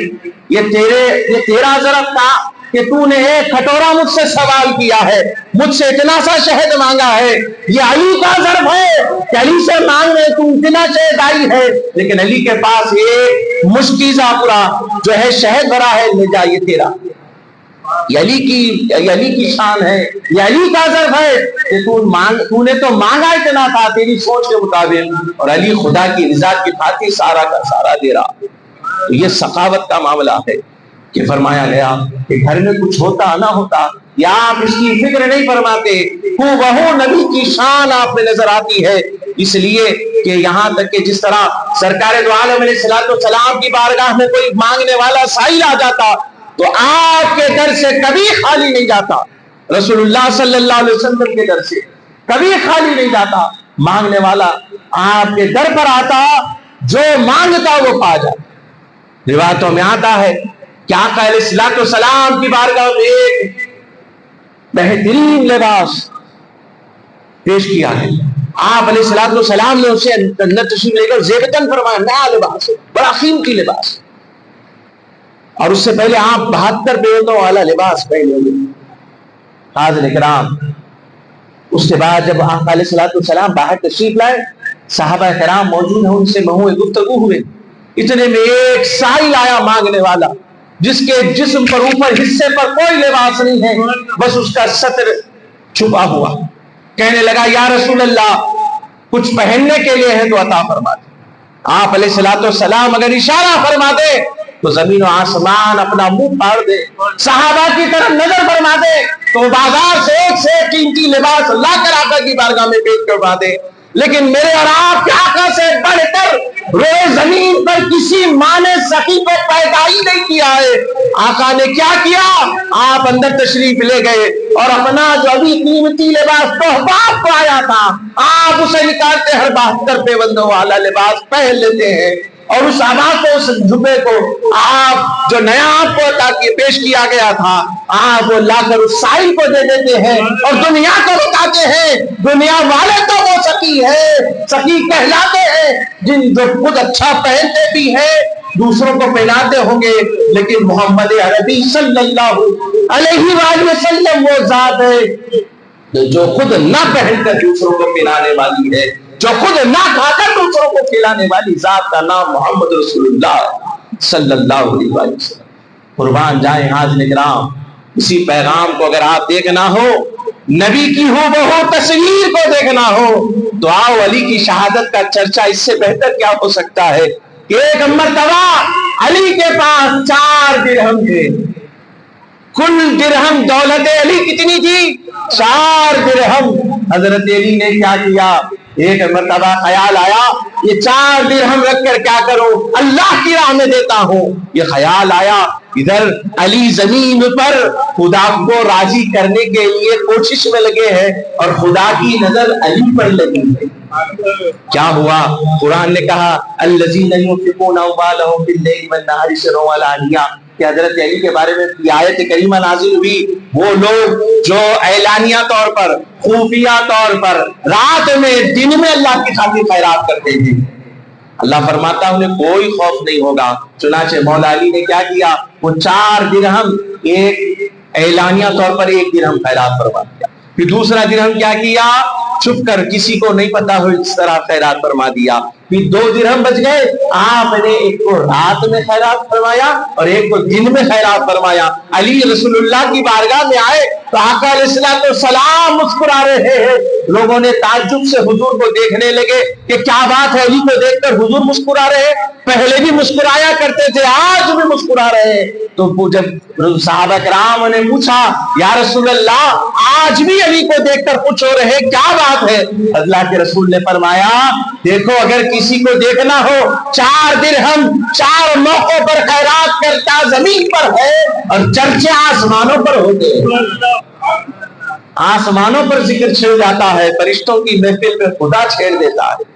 یہ تیرا ظرف تھا کہ تو نے ایک کھٹورا مجھ سے سوال کیا ہے، مجھ سے اتنا سا شہد مانگا ہے. یہ علی کا ظرف ہے کہ علی سے مانگنے تو اتنا شہد آئی ہے، لیکن علی کے پاس ایک مشکیزہ پورا جو ہے شہد بھرا ہے، لے جا یہ تیرا. یہ علی کی شان ہے، یہ علی کا ظرف ہے کہ تو نے تو مانگا اتنا تھا تیری سوچ کے مطابق، اور علی خدا کی رضا کی خاطر سارا کا سارا دے رہا. تو یہ سخاوت کا معاملہ ہے کہ فرمایا گیا کہ گھر میں کچھ ہوتا نہ ہوتا یا آپ اس کی فکر نہیں فرماتے، وہ نبی کی شان آپ میں نظر آتی ہے. اس لیے کہ یہاں تک کہ جس طرح سرکار دو عالم علیہ الصلوۃ والسلام کی بارگاہ میں کوئی مانگنے والا سائل آ جاتا تو آپ کے در سے کبھی خالی نہیں جاتا. رسول اللہ صلی اللہ علیہ وسلم کے در سے کبھی خالی نہیں جاتا. مانگنے والا آپ کے در پر آتا، جو مانگتا وہ پا جاتا. روایتوں میں آتا ہے کہ آقا علیہ الصلوۃ والسلام کی بارگاہ میں ایک بہترین لباس پیش کیا ہے. آپ علیہ الصلوۃ والسلام نے اسے اندر تشریف لے کر زیبتن فرمایا، نیا لباس، بڑا قیمتی لباس. اور اس سے پہلے آپ 72 بیلوں والا لباس پہنے ہوئے. حاضر کرام، اس کے بعد جب آقا علیہ الصلوۃ والسلام باہر تشریف لائے، صحابہ کرام موجود ہیں، ان سے محو گفتگو ہوئے. اتنے میں ایک سائل آیا مانگنے والا، جس کے جسم پر اوپر حصے پر کوئی لباس نہیں ہے، بس اس کا سطر چھپا ہوا. کہنے لگا یا رسول اللہ، کچھ پہننے کے لیے ہے تو عطا فرما دے. آپ علیہ الصلوۃ والسلام اگر اشارہ فرما دے تو زمین و آسمان اپنا منہ پھاڑ دے، صحابہ کی طرف نظر فرما دے تو بازار سے ایک قیمتی لباس لا کر آقا کی بارگاہ میں پیش کروا دے. لیکن میرے اور آپ کے آقا سے بڑھ کر روئے زمین پر کسی ماں نے سخی کو پیدا ہی نہیں کیا ہے. آقا نے کیا کیا؟ آپ اندر تشریف لے گئے اور اپنا جو ابھی قیمتی لباس تحفہ پایا تھا آپ اسے نکالتے، ہر 72 پیوندوں والا لباس پہن لیتے ہیں، اور اس آباد کو، اس جبے کو آپ جو نیا آپ کو عطا کی پیش کیا گیا تھا آپ وہ لا کر اس سائل کو دے دیتے ہیں اور دنیا کو بتاتے ہیں دنیا والے تو وہ سخی ہے، سخی کہلاتے ہیں جن جو خود اچھا پہنتے بھی ہیں، دوسروں کو پہناتے ہوں گے، لیکن محمد عربی صلی اللہ علیہ وآلہ وسلم وہ ذات ہے جو خود نہ پہن کر دوسروں کو پہنانے والی ہے، جو خود نہ کھا کر دوسروں کو کھلانے والی ذات کا نام محمد رسول اللہ صلی اللہ علیہ وسلم. قربان جائیں حاضرین کرام، اسی پیغام کو اگر آپ دیکھنا ہو، نبی کی ہو وہ تصویر کو دیکھنا ہو، تو آؤ علی کی شہادت کا چرچا اس سے بہتر کیا ہو سکتا ہے کہ ایک مرتبہ علی کے پاس 4 درہم تھے. کل درہم دولت علی کتنی تھی؟ 4 درہم. حضرت علی نے کیا کیا؟ ایک مرتبہ خیال آیا یہ 4 درہم رکھ کر کیا کروں، اللہ کی راہ میں دیتا ہوں. یہ خیال آیا، ادھر علی زمین پر خدا کو راضی کرنے کے لیے کوشش میں لگے ہیں اور خدا کی نظر علی پر لگی ہے. کیا ہوا؟ قرآن نے کہا الذین ينفقون اموالهم باللیل والنہار سرا وعلانیہ، کہ حضرت علی کے بارے میں یہ آیت کریمہ نازل ہوئی، وہ لوگ جو اعلانیہ طور پر، خفیہ طور پر، رات میں دن میں اللہ کی خاطر خیرات کرتے تھے، اللہ فرماتا انہیں کوئی خوف نہیں ہوگا. چنانچہ مولا علی نے کیا کیا؟ وہ 4 درہم ایک اعلانیہ طور پر 1 درہم خیرات فرما دیا. پھر دوسرا درہم کیا کیا؟ چھپ کر کسی کو نہیں پتا ہو اس طرح خیرات فرما دیا. پھر 2 درہم بچ گئے، آپ نے ایک کو رات میں خیرات فرمایا اور ایک کو دن میں خیرات فرمایا. علی رسول اللہ کی بارگاہ میں آئے تو آقا علیہ الصلوۃ والسلام مسکرا رہے ہیں. لوگوں نے تعجب سے حضور کو دیکھنے لگے کہ کیا بات ہے، علی کو دیکھ کر حضور مسکرا رہے، پہلے بھی مسکرایا کرتے تھے، آج بھی مسکرا رہے. تو جب صحابہ کرام نے پوچھا یا رسول اللہ آج بھی علی کو دیکھ کر خوش ہو رہے، کیا بات ہے؟ اللہ کے رسول نے فرمایا دیکھو اگر کسی کو دیکھنا ہو 4 درہم 4 موقعوں پر خیرات کرتا زمین پر ہے اور چرچے آسمانوں پر ہوتے ہیں، آسمانوں پر ذکر چھڑ جاتا ہے، فرشتوں کی محفل میں خدا چھیڑ دیتا ہے.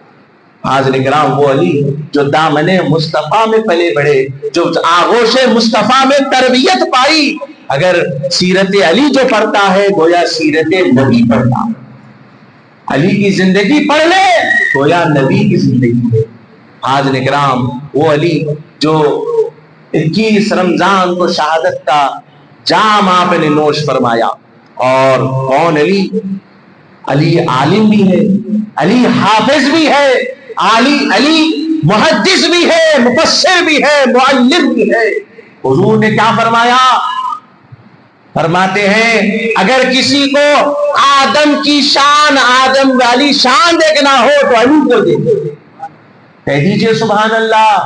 حاضرین کرام وہ علی جو دامن مصطفیٰ میں پلے بڑھے، جو آغوش مصطفیٰ میں تربیت پائی، اگر سیرت علی جو پڑھتا ہے گویا سیرت نبی پڑھتا ہے. علی کی زندگی پڑھ لے گویا نبی کی زندگی ہے. حاضرین کرام وہ علی جو 21 رمضان کو شہادت کا جام آپ نے نوش فرمایا. اور کون علی؟ علی عالم بھی ہے، علی حافظ بھی ہے، علی محدث بھی ہے، مفسر بھی ہے، معلم بھی ہے. حضور نے کیا فرمایا؟ فرماتے ہیں اگر کسی کو آدم کی شان، آدم والی شان دیکھنا ہو تو علی کو دیکھے. کہہ دیجئے سبحان اللہ.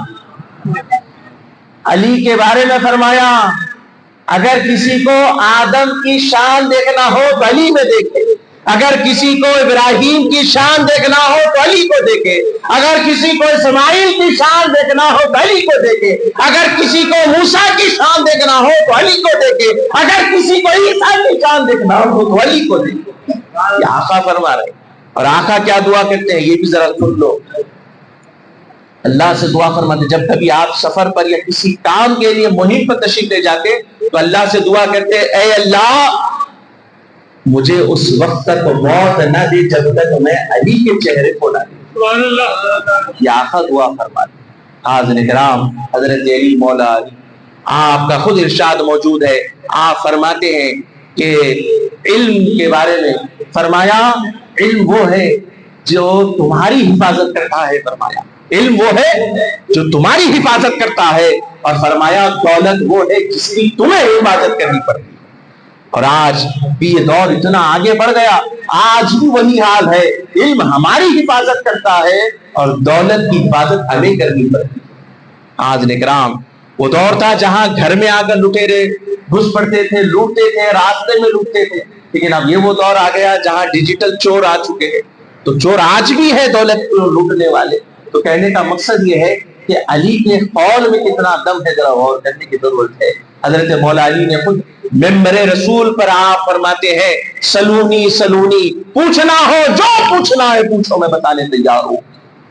علی کے بارے میں فرمایا اگر کسی کو آدم کی شان دیکھنا ہو تو علی میں دیکھے، اگر کسی کو ابراہیم کی شان دیکھنا ہو تو علی کو دیکھے، اگر کسی کو اسماعیل کی شان دیکھنا ہو تو علی کو دیکھے، اگر کسی کو موسیٰ کی شان دیکھنا ہو تو علی کو دیکھے، اگر کسی کو عیسیٰ کی شان دیکھنا ہو تو علی کو دیکھے. یہ آقا فرما رہے. اور آقا کیا دعا کرتے ہیں یہ بھی ذرا سن لو. اللہ سے دعا فرماتے جب کبھی آپ سفر پر یا کسی کام کے لیے مہم پر تشریف لے جاتے تو اللہ سے دعا کرتے اے اللہ مجھے اس وقت تک موت نہ دے جب تک میں علی کے چہرے کو نہ دیکھوں. یہ آقا دعا فرماتے. حاضرین کرام حضرت علی مولا علی آپ کا خود ارشاد موجود ہے. آپ فرماتے ہیں کہ علم کے بارے میں فرمایا علم وہ ہے جو تمہاری حفاظت کرتا ہے. فرمایا علم وہ ہے جو تمہاری حفاظت کرتا ہے، اور فرمایا دولت وہ ہے جس کی تمہیں حفاظت کرنی پڑتی. اور آج بھی یہ دور اتنا آگے بڑھ گیا، آج بھی وہی حال ہے. علم ہماری حفاظت کرتا ہے اور دولت کی حفاظت ہمیں کرنی پڑتی. حاضرین کرام وہ دور تھا جہاں گھر میں آ کر لٹیرے گھس پڑتے تھے، لوٹتے تھے، راستے میں لوٹتے تھے. لیکن اب یہ وہ دور آ گیا جہاں ڈیجیٹل چور آ چکے ہیں. تو چور آج بھی ہے دولت کو لوٹنے والے. تو کہنے کا مقصد یہ ہے کہ علی کے قول میں کتنا دم ہے، ذرا غور کرنے کی ضرورت ہے. حضرت مولا علی نے خود ممبر رسول پر آپ فرماتے ہیں سلونی سلونی، پوچھنا ہو جو پوچھنا ہے پوچھو میں بتانے تیار ہوں.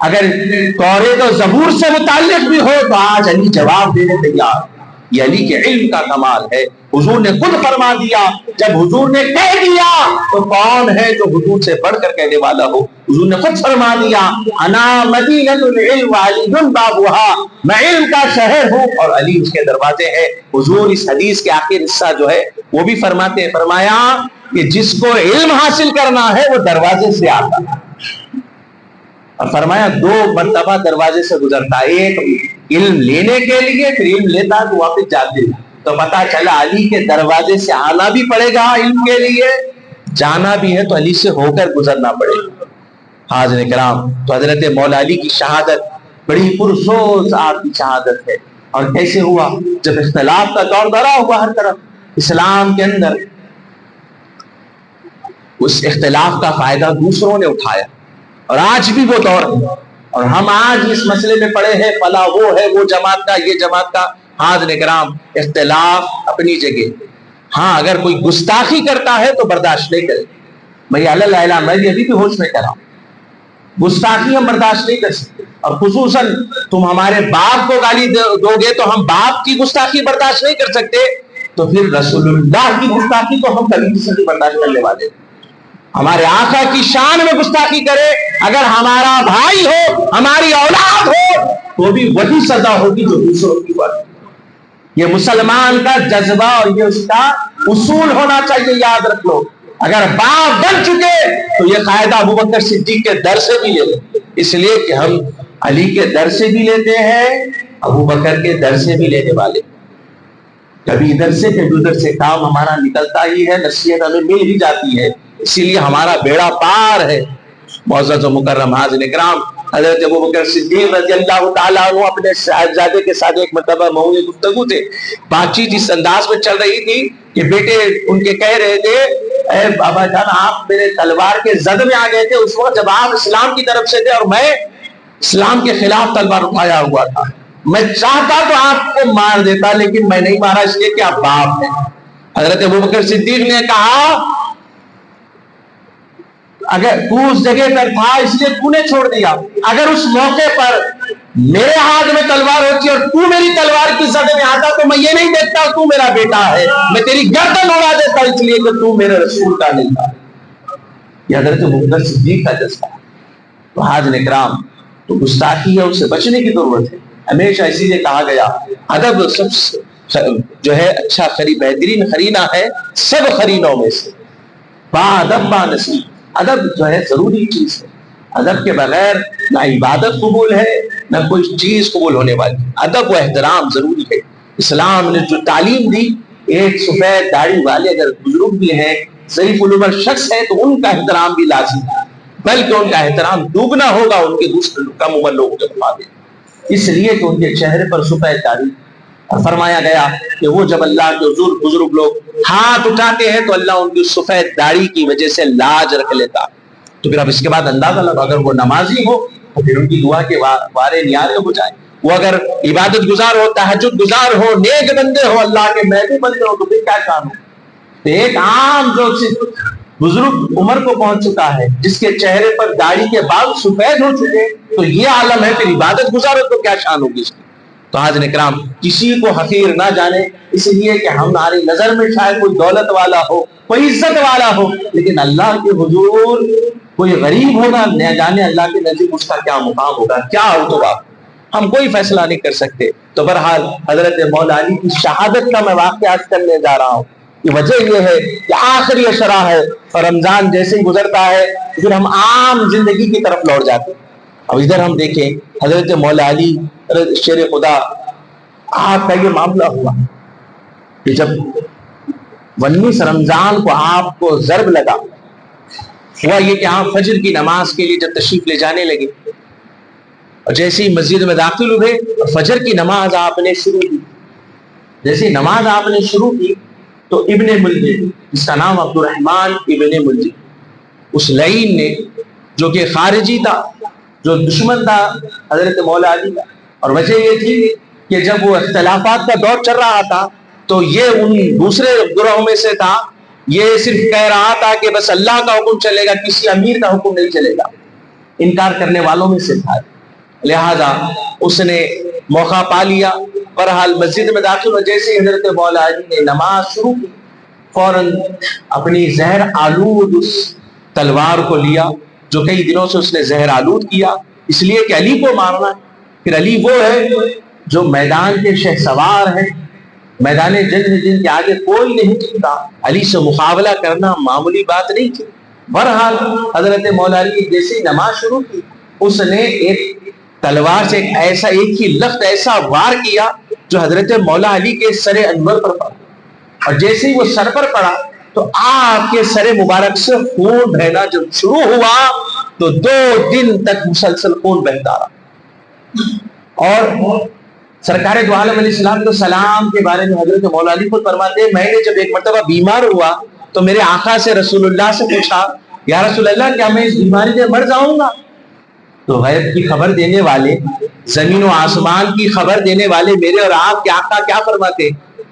اگر توریت و زبور سے متعلق بھی ہو تو آج علی جواب دینے تیار. یہ علی کے علم کا کمال ہے. حضور نے خود فرما دیا، جب حضور نے کہہ دیا تو کون ہے جو حضور سے بڑھ کر کہنے والا ہو. حضور نے خود فرما دیا انا مدینۃ العلم وعلی بابها، میں علم کا شہر ہوں اور علی اس کے دروازے ہیں. حضور اس حدیث کے آخر حصہ جو ہے وہ بھی فرماتے ہیں، فرمایا کہ جس کو علم حاصل کرنا ہے وہ دروازے سے آتا ہے. اور فرمایا 2 مرتبہ دروازے سے گزرتا، ایک علم لینے کے لیے، پھر علم لیتا تو واپس جاتے. تو پتا چلا علی کے دروازے سے آنا بھی پڑے گا علم کے لیے، جانا بھی ہے تو علی سے ہو کر گزرنا پڑے گا. حاضرین کرام تو حضرت مولا علی کی شہادت بڑی پرسوز آپ کی شہادت ہے. اور کیسے ہوا؟ جب اختلاف کا دور دورہ ہوا ہر طرف اسلام کے اندر، اس اختلاف کا فائدہ دوسروں نے اٹھایا. اور آج بھی وہ دور ہے اور ہم آج اس مسئلے میں پڑے ہیں فلاں وہ ہے وہ جماعت کا یہ جماعت کا. حاضرین کرام اختلاف اپنی جگہ، ہاں اگر کوئی گستاخی کرتا ہے تو برداشت نہیں کرے. میں ابھی بھی ہوش میں کر رہا ہوں، گستاخی ہم برداشت نہیں کر سکتے. اور خصوصاً تم ہمارے باپ کو گالی دو گے تو ہم باپ کی گستاخی برداشت نہیں کر سکتے، تو پھر رسول اللہ کی گستاخی تو ہم کبھی کسی سے برداشت کرنے والے. ہمارے آقا کی شان میں گستاخی کرے، اگر ہمارا بھائی ہو ہماری اولاد ہو تو بھی وہی سزا ہوگی جو دوسروں کی بات. یہ مسلمان کا جذبہ اور یہ اس کا اصول ہونا چاہیے. یاد رکھ لو اگر باپ بن چکے تو یہ قاعدہ ابوبکر صدیق کے در سے بھی لے لیں، اس لیے کہ ہم علی کے در سے بھی لیتے ہیں، ابوبکر کے در سے بھی لینے والے. کبھی ادھر سے کبھی ادھر سے کام ہمارا نکلتا ہی ہے، نصیحت ہمیں مل ہی جاتی ہے، اسی لیے ہمارا بیڑا پار ہے۔ معزز و مکرم حاضرین کرام، حضرت ابوبکر صدیق رضی اللہ تعالیٰ عنہ اپنے صاحبزادے کے ساتھ ایک مرتبہ مہوی گفتگو تھے، بات چیت اس انداز میں چل رہی تھی کہ بیٹے ان کے کہہ رہے تھے اے بابا جان آپ میرے تلوار کے زد میں آ گئے تھے اس وقت جب آپ اسلام کی طرف سے تھے اور میں اسلام کے خلاف تلوار اٹھایا ہوا تھا، میں چاہتا تو آپ کو مار دیتا لیکن میں نہیں مارا اس لیے کہ آپ باپ ہیں۔ حضرت ابوبکر صدیق نے کہا اگر تو اس جگہ پر تھا اس لیے تو نے چھوڑ دیا، اگر اس موقع پر میرے ہاتھ میں تلوار ہوتی اور تو میری تلوار کی زد میں آتا تو میں یہ نہیں دیکھتا تو میرا بیٹا ہے، میں تیری گردن اڑا دیتا اس لیے کہ تو میرے رسول کا نہیں تھا۔ یہ حضرت ابوبکر صدیق کا جذبہ۔ تو حاضرین کرام، تو گستاخی ہے، اس سے بچنے کی ضرورت ہے۔ ہمیشہ اسی لیے کہا گیا ادب سب جو ہے اچھا بہترین قرینہ ہے سب قرینوں میں سے، با ادب با نصیحت۔ ادب جو ہے ضروری چیز ہے، ادب کے بغیر نہ عبادت قبول ہے نہ کوئی چیز قبول ہونے والی۔ ادب و احترام ضروری ہے۔ اسلام نے جو تعلیم دی، ایک سفید داڑھی والے اگر بزرگ بھی ہیں، ضعیف العمر شخص ہے تو ان کا احترام بھی لازم ہے، بلکہ ان کا احترام دوگنا ہوگا ان کے دوسرے کم عمر لوگوں کے مقابلے، اس لیے کہ ان کے چہرے پر سفید داڑھی۔ اور فرمایا گیا کہ وہ جب اللہ کے حضور بزرگ لوگ ہاتھ اٹھاتے ہیں تو اللہ ان کی سفید داڑھی کی وجہ سے لاج رکھ لیتا۔ تو پھر اب اس کے بعد اندازہ لگا اگر وہ نمازی ہو تو پھر ان کی دعا کے وارے نیارے ہو جائیں، وہ اگر عبادت گزار ہو، تہجد گزار ہو، نیک بندے ہو، اللہ کے محبوب بندے ہو تو پھر کیا کام ہو۔ ایک عام جو بزرگ عمر کو پہنچ چکا ہے، جس کے چہرے پر داڑھی کے بال سفید ہو چکے تو یہ عالم ہے، پھر عبادت گزار ہو تو کیا شان ہوگی اس کی۔ تو حاضرین کرام، کسی کو حقیر نہ جانے، اس لیے کہ ہماری نظر میں شاید کوئی دولت والا ہو، کوئی عزت والا ہو، لیکن اللہ کے حضور کوئی غریب ہوگا، نہ جانے اللہ کے نزدیک اس کا کیا مقام ہوگا، کیا ہوگا، ہم کوئی فیصلہ نہیں کر سکتے۔ تو بہرحال حضرت مولا علی کی شہادت کا میں واقعہ کرنے جا رہا ہوں۔ یہ وجہ یہ ہے کہ آخری عشرہ ہے اور رمضان جیسے ہی گزرتا ہے پھر ہم عام زندگی کی طرف لوٹ جاتے ہیں۔ اب ادھر ہم دیکھیں حضرت مولا علی شیر خدا آپ کا یہ معاملہ ہوا کہ جب 19 رمضان کو آپ کو ضرب لگا، ہوا یہ کہ آپ فجر کی نماز کے لیے جب تشریف لے جانے لگے اور جیسے ہی مسجد میں داخل ہوئے فجر کی نماز آپ نے شروع کی، جیسے نماز آپ نے شروع کی تو ابن ملجم، جس کا نام عبد الرحمن ابن ملجم، اس لعین نے جو کہ خارجی تھا، جو دشمن تھا حضرت مولا علی کا، اور وجہ یہ تھی کہ جب وہ اختلافات کا دور چل رہا تھا تو یہ ان دوسرے گروہوں میں سے تھا، یہ صرف کہہ رہا تھا کہ بس اللہ کا حکم چلے گا، کسی امیر کا حکم نہیں چلے گا، انکار کرنے والوں میں سے تھا، لہذا اس نے موقع پا لیا۔ بہرحال مسجد میں داخل ہو، جیسے حضرت مولا علی نے نماز شروع کی فوراً اپنی زہر آلود اس تلوار کو لیا جو کئی دنوں سے اس نے زہر آلود کیا، اس لیے کہ علی کو مارنا ہے۔ پھر علی وہ ہے جو میدان کے شہ سوار ہے، میدان جنگ میں جن کے آگے کوئی نہیں ٹکتا، علی سے مقابلہ کرنا معمولی بات نہیں تھی۔ بہرحال حضرت مولا علی جیسے نماز شروع کی، اس نے ایک تلوار سے ایک ہی لفظ ایسا وار کیا جو حضرت مولا علی کے سر انور پر پڑا، اور جیسے ہی وہ سر پر پڑا تو آپ کے سر مبارک سے خون بہنا جب شروع ہوا تو 2 دن تک مسلسل خون بہتا رہا۔ اور سرکار دو عالم علیہ السلام کو سلام کے بارے میں حضرت مولا علی خود فرماتے ہیں، میں نے جب ایک مرتبہ بیمار ہوا تو میرے آقا سے رسول اللہ سے پوچھا، یا رسول اللہ کیا میں اس بیماری سے مر جاؤں گا؟ تو غیب کی خبر دینے والے، زمین و آسمان کی خبر دینے والے میرے اور آپ کے آقا کیا فرماتے؟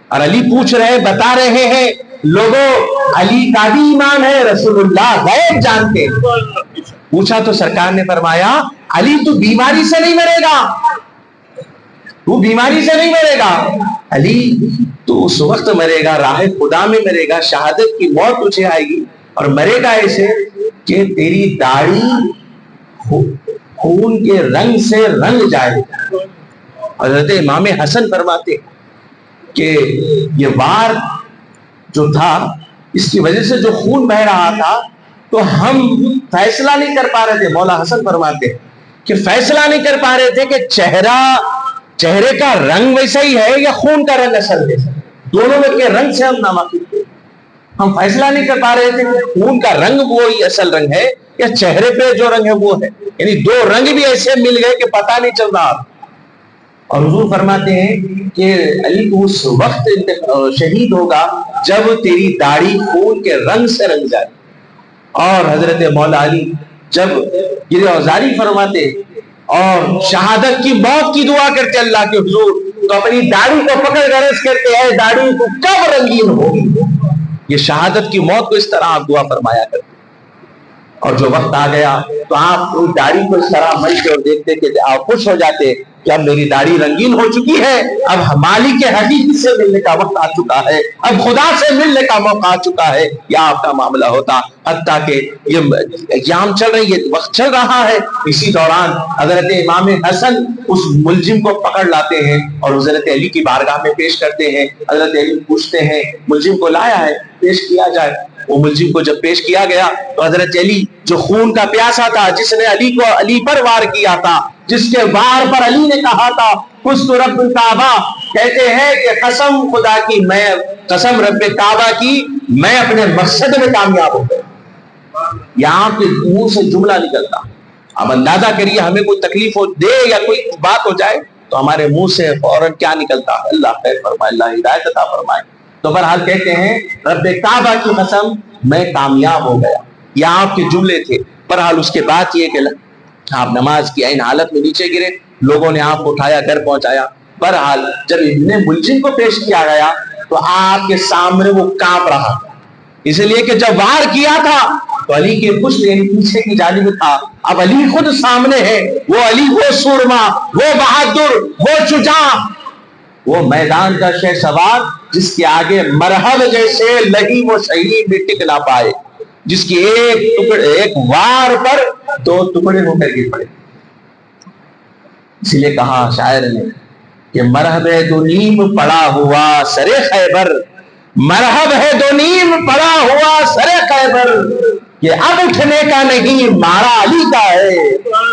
اور علی پوچھ رہے، بتا رہے ہیں لوگوں علی کا بھی ایمان ہے، رسول اللہ غیب جانتے۔ پوچھا تو سرکار نے فرمایا، علی تو بیماری سے نہیں مرے گا، تو بیماری سے نہیں مرے گا علی، تو اس وقت مرے گا راہ خدا میں مرے گا، شہادت کی موت تجھے آئے گی، اور مرے گا ایسے کہ تیری داڑھی خون کے رنگ سے رنگ جائے گا۔ حضرت امام حسن فرماتے کہ یہ وار جو تھا اس کی وجہ سے جو خون بہ رہا تھا تو ہم فیصلہ نہیں کر پا رہے تھے۔ مولا حسن فرماتے کہ فیصلہ نہیں کر پا رہے تھے کہ چہرے کا رنگ ویسا ہی ہے یا خون کا رنگ اصل ہے۔ دونوں میں کے رنگ سے ہم ناواقف تھے. ہم فیصلہ نہیں کر پا رہے تھے کہ خون کا رنگ وہی اصل رنگ ہے یا چہرے پہ جو رنگ ہے وہ ہے. یعنی دو رنگ بھی ایسے مل گئے کہ پتہ نہیں چل رہا. اور حضور فرماتے ہیں کہ علی تو اس وقت شہید ہوگا جب تیری داڑھی خون کے رنگ سے رنگ جائے. اور حضرت مولا علی جب یہ اوزاری فرماتے اور شہادت کی موت کی دعا کرتے اللہ کے حضور, تو اپنی داڑھی کو پکڑ کر عرض کرتے ہیں داڑھی کو کب رنگین ہوگی. یہ شہادت کی موت کو اس طرح آپ دعا فرمایا کرتے. اور جو وقت آ گیا تو آپ ان داڑھی کو اس طرح ملتے اور دیکھتے کہ آپ خوش ہو جاتے کہ اب میری داڑھی رنگین ہو چکی ہے, اب مالک حقیقی سے ملنے کا وقت آ چکا ہے, اب خدا سے ملنے کا موقع آ چکا ہے. یا آپ کا معاملہ ہوتا. حتیٰ کہ یہ ایام چل رہی ہے, وقت چل رہا ہے, اسی دوران حضرت امام حسن اس ملزم کو پکڑ لاتے ہیں اور حضرت علی کی بارگاہ میں پیش کرتے ہیں. حضرت علی پوچھتے ہیں ملزم کو لایا ہے, پیش کیا جائے. وہ ملزم کو جب پیش کیا گیا تو حضرت علی جو خون کا پیاسا تھا, جس نے علی پر وار کیا تھا, جس کے وار پر علی نے کہا تھا فزت رب الکعبہ, کہتے ہیں کہ قسم خدا کی, میں قسم رب کعبہ کی, میں اپنے مقصد میں کامیاب ہو گیا. یہاں کے منہ سے جملہ نکلتا. اب اندازہ کریے ہمیں کوئی تکلیف ہو دے یا کوئی بات ہو جائے تو ہمارے منہ سے فوراً کیا نکلتا. اللہ خیر فرمائے, اللہ ہدایت عطا فرمائے. تو بہرحال کہتے ہیں رب کعبہ کی قسم میں کامیاب ہو گیا. یہ آپ کے جملے تھے. بہرحال اس کے بعد یہ کہ آپ نماز کی عین حالت میں نیچے گرے, لوگوں نے آپ کو اٹھایا, گھر پہنچایا. بہرحال جب ابن ملجم کو پیش کیا گیا تو آپ کے سامنے وہ کانپ رہا, اس لیے کہ جب وار کیا تھا تو علی کے پشت یعنی پیچھے کی جانب تھا. اب علی خود سامنے ہے, وہ علی, وہ سورما, وہ بہادر, وہ شجاع, وہ میدان کا شہسوار جس کے آگے مرحب جیسے لگی وہ شہید بھی ٹک نہ پائے, جس کی ایک وار پر دو ٹکڑے ہو کر گر پڑے. اسی لیے کہا شاعر نے کہ مرحب ہے دو نیم پڑا ہوا سرے خیبر, مرحب ہے دو نیم پڑا ہوا سرے خیبر, کہ اب اٹھنے کا نہیں مارا علی کا ہے,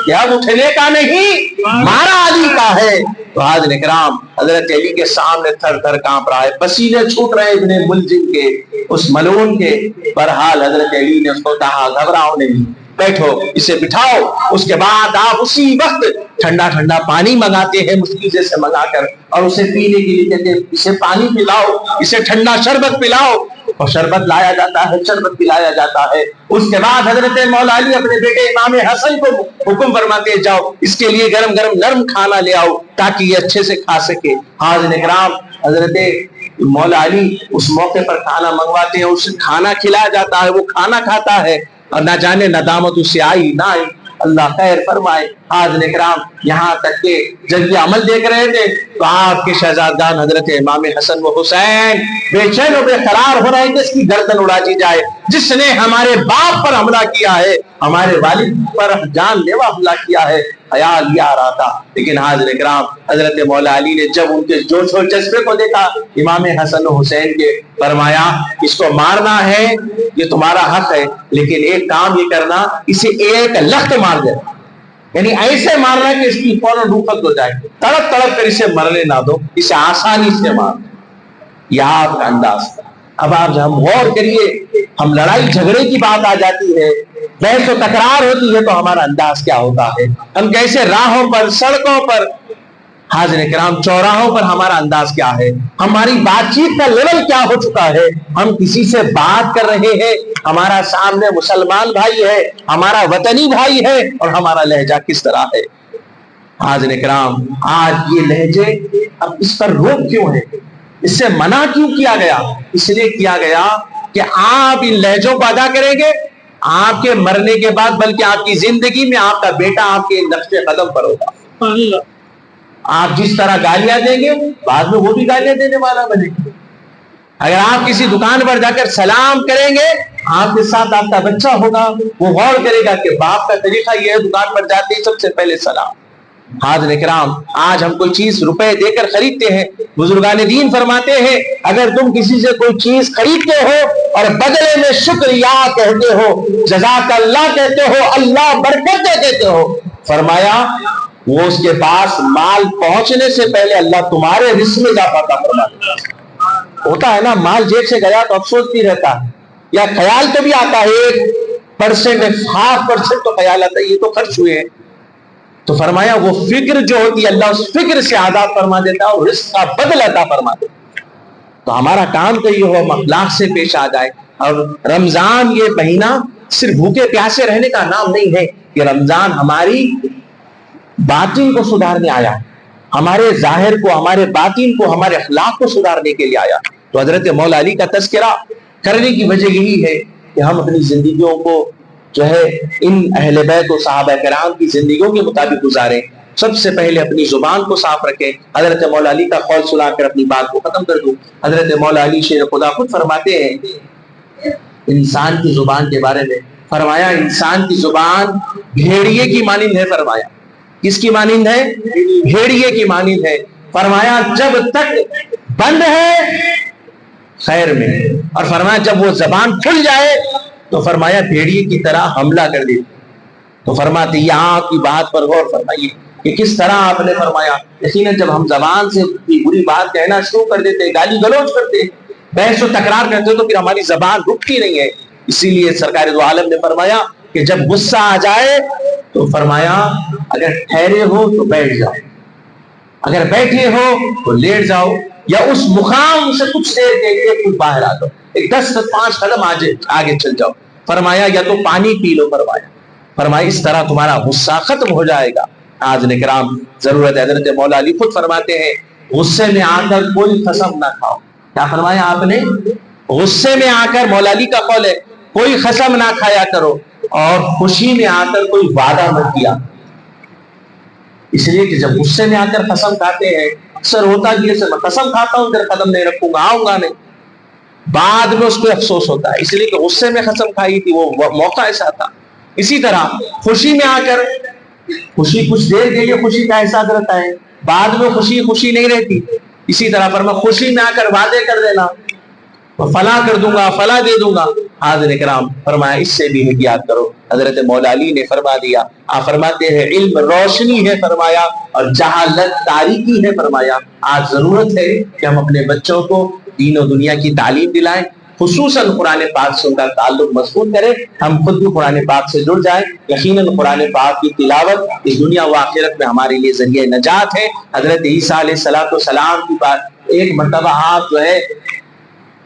کہ اب اٹھنے کا نہیں مارا علی کا ہے. تو حاضرین اکرام حضرت علی کے سامنے تھر تھر کانپ رہا ہے, پسینے چھوٹ رہے ابن ملجم کے, اس ملعون کے. بہرحال حضرت علی نے اس کو کہا گھبراؤ نہیں, بیٹھو, اسے بٹھاؤ. اس کے بعد آپ اسی وقت ٹھنڈا ٹھنڈا پانی منگاتے ہیں مشکل سے منگا کر, اور اسے پینے کے لیے کہتے ہیں اسے پانی پلاؤ, اسے ٹھنڈا شربت پلاؤ. اور شربت لایا جاتا ہے, شربت پلایا جاتا ہے. اس کے بعد حضرت مولا علی اپنے بیٹے امام حسن کو حکم فرماتے جاؤ اس کے لیے گرم گرم نرم کھانا لے آؤ تاکہ یہ اچھے سے کھا سکے. حاضرین اکرام حضرت مولا علی اس موقع پر کھانا منگواتے ہیں, اسے کھانا کھلایا جاتا ہے, وہ کھانا کھاتا ہے, اور نہ جانے ندامت اس سے آئی نہ آئی, اللہ خیر فرمائے. حاضرین اکرام یہاں تک کہ جب یہ عمل دیکھ رہے تھے تو آپ کے شہزادگان حضرت امام حسن و حسین بے چین و بے قرار ہو رہے تھے, اس کی گردن اڑا دی جائے, جس نے ہمارے باپ پر حملہ کیا ہے, ہمارے والد پر جان لیوا حملہ کیا ہے. خیال یہ آ رہا تھا. لیکن حاضر اکرام حضرت مولا علی نے جب ان کے جوش و جذبے کو دیکھا امام حسن و حسین کے, فرمایا اس کو مارنا ہے یہ تمہارا حق ہے, لیکن ایک کام یہ کرنا, اسے ایک لخت مار دے, یعنی ایسے مارنا کہ اس کی فوراً روپت ہو جائے, تڑپ تڑپ کر اسے مرنے نہ دو, اسے آسانی سے مار. یہ آپ کا انداز. اب آپ ہم غور کریے, ہم لڑائی جھگڑے کی بات آ جاتی ہے, بحث و تکرار ہوتی ہے تو ہمارا انداز کیا ہوتا ہے, ہم کیسے راہوں پر, سڑکوں پر, حاضر کرام چوراہوں پر ہمارا انداز کیا ہے, ہماری بات چیت کا لیول کیا ہو چکا ہے. ہم کسی سے بات کر رہے ہیں, ہمارا سامنے مسلمان بھائی ہے, ہمارا وطنی بھائی ہے, اور ہمارا لہجہ کس طرح ہے. حاضر کرام آج یہ لہجے, اب اس پر روک کیوں ہے, اس سے منع کیوں کیا گیا؟ اس لیے کیا گیا کہ آپ ان لہجوں کو ادا کریں گے, آپ کے مرنے کے بعد بلکہ آپ کی زندگی میں آپ کا بیٹا آپ کے نقش قدم پر ہوگا. آپ جس طرح گالیاں دیں گے بعد میں وہ بھی گالیاں دینے والا بنے گا. اگر آپ کسی دکان پر جا کر سلام کریں گے, آپ کے ساتھ آپ کا بچہ ہوگا, وہ غور کرے گا کہ باپ کا طریقہ یہ ہے دکان پر جاتے ہی سب سے پہلے سلام. حاضر کرام آج ہم کوئی چیز روپے دے کر خریدتے ہیں, بزرگان دین فرماتے ہیں اگر تم کسی سے کوئی چیز خریدتے ہو اور بدلے میں شکریہ کہتے ہو, جزاک اللہ کہتے ہو, اللہ برکت دے کہتے ہو, فرمایا وہ اس کے پاس مال پہنچنے سے پہلے اللہ تمہارے رزق میں اضافہ فرما دے گا. ہوتا ہے نا مال جیب سے گیا تو افسوس بھی رہتا ہے, یا خیال تو بھی آتا ہے 1% 0.5% تو خیال آتا ہے یہ تو خرچ ہوئے ہیں. تو فرمایا وہ فکر جو ہوتی ہے اللہ اس فکر سے آزاد فرما دیتا ہے اور رزق کا بدل عطا فرما دیتا ہے. تو ہمارا کام تو یہ ہو ہم اخلاق سے پیش آ جائے. اور رمضان یہ مہینہ صرف بھوکے پیاسے رہنے کا نام نہیں ہے, کہ رمضان ہماری باطن کو سدھارنے آیا, ہمارے ظاہر کو, ہمارے باطن کو, ہمارے اخلاق کو سدھارنے کے لیے آیا. تو حضرت مولا علی کا تذکرہ کرنے کی وجہ یہی ہے کہ ہم اپنی زندگیوں کو جو ہے ان اہل بیت و صحابہ کرام کی زندگیوں کے مطابق گزاریں. سب سے پہلے اپنی زبان کو صاف رکھیں. حضرت مولا علی کا قول سنا کر اپنی بات کو ختم کر دوں. حضرت مولا علی شیر خدا خود فرماتے ہیں انسان کی زبان کے بارے میں, فرمایا انسان کی زبان بھیڑیے کی مانند ہے. فرمایا کس کی مانند ہے؟ بھیڑیے کی مانند ہے. فرمایا جب تک بند ہے خیر میں, اور فرمایا جب وہ زبان کھل جائے تو فرمایا بھیڑیے کی طرح حملہ کر دی. تو فرماتے یہ آپ کی بات پر غور فرمائیے کہ کس طرح آپ نے فرمایا. یقیناً جب ہم زبان سے بری بات کہنا شروع کر دیتے, گالی گلوچ کرتے, بحث و تکرار کرتے تو پھر ہماری زبان رکتی نہیں ہے. اسی لیے سرکار دو عالم نے فرمایا کہ جب غصہ آ جائے تو فرمایا اگر ٹھہرے ہو تو بیٹھ جاؤ, اگر بیٹھے ہو تو لیٹ جاؤ, یا اس مقام سے کچھ دیر کے لیے کچھ باہر آ جاؤ, 10 سے 5 قدم آگے چل جاؤ. فرمایا یا تو پانی پی لو. فرمایا اس طرح تمہارا غصہ ختم ہو جائے گا. حاضرین کرام ضرورت ہے, حضرت مولا علی خود فرماتے ہیں غصے میں آ کر کوئی قسم نہ کھاؤ. کیا فرمایا آپ نے؟ غصے میں آ کر, مولا علی کا قول ہے, کوئی قسم نہ کھایا کرو, اور خوشی میں آ کر کوئی وعدہ نہ کیا. اس لیے کہ جب غصے میں آ کر قسم کھاتے ہیں اکثر ہوتا ہے کہ میں قسم کھاتا ہوں پھر قدم نہیں رکھوں گا, آؤں گا نہیں, بعد میں اس کو افسوس ہوتا ہے. اس لیے کہ غصے میں قسم کھائی تھی, وہ موقع ایسا تھا. اسی طرح خوشی میں آ کر, خوشی کچھ دیر کے لیے خوشی کا احساس رہتا ہے, بعد میں خوشی نہیں رہتی. اسی طرح پر میں خوشی میں آ کر وعدے کر دینا, فلاں کر دوں گا, فلاں دے دوں گا. حاضر کرام فرمایا اس سے بھی احتیاط کرو. حضرت مولا علی نے فرما دیا, آپ فرماتے ہیں علم روشنی ہے فرمایا, اور جہالت تاریکی ہے فرمایا. آج ضرورت ہے کہ ہم اپنے بچوں کو دین و دنیا کی تعلیم دلائیں, خصوصاً قرآن پاک سے ان کا تعلق مضبوط کریں. ہم خود بھی قرآن پاک سے جڑ جائیں. یقیناً قرآن پاک کی تلاوت اس دنیا و آخرت میں ہمارے لیے ذریعہ نجات ہے. حضرت عیسیٰ علیہ السلام کی بات, ایک مرتبہ آپ جو ہے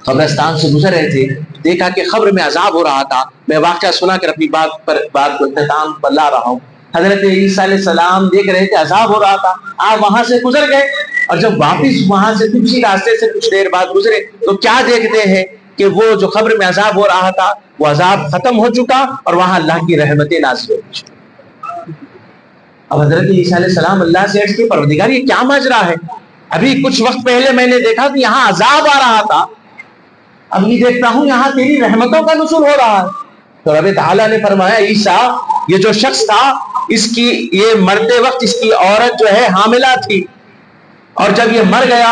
قبرستان سے گزر رہے تھے, دیکھا کہ قبر میں عذاب ہو رہا تھا. میں واقعہ سنا کر اپنی بات کو اختتام پر لا رہا ہوں. حضرت عیسیٰ علیہ السلام دیکھ رہے تھے عذاب ہو رہا تھا, آپ وہاں سے گزر گئے, اور جب واپس وہاں سے کسی راستے سے کچھ دیر بعد گزرے تو کیا دیکھتے ہیں کہ وہ جو قبر میں عذاب ہو رہا تھا وہ عذاب ختم ہو چکا, اور وہاں اللہ کی رحمتیں نازل ہو چکی. اب حضرت عیسیٰ علیہ السلام اللہ سے عرض کی پروردگار یہ کیا ماجرا ہے؟ ابھی کچھ وقت پہلے میں نے دیکھا کہ یہاں عذاب آ رہا تھا, اب یہ دیکھتا ہوں یہاں تیری رحمتوں کا نزول ہو رہا ہے. تو رب تعالیٰ نے فرمایا عیسیٰ یہ جو شخص تھا اس کی یہ مرتے وقت اس کی عورت جو ہے حاملہ تھی, اور جب یہ مر گیا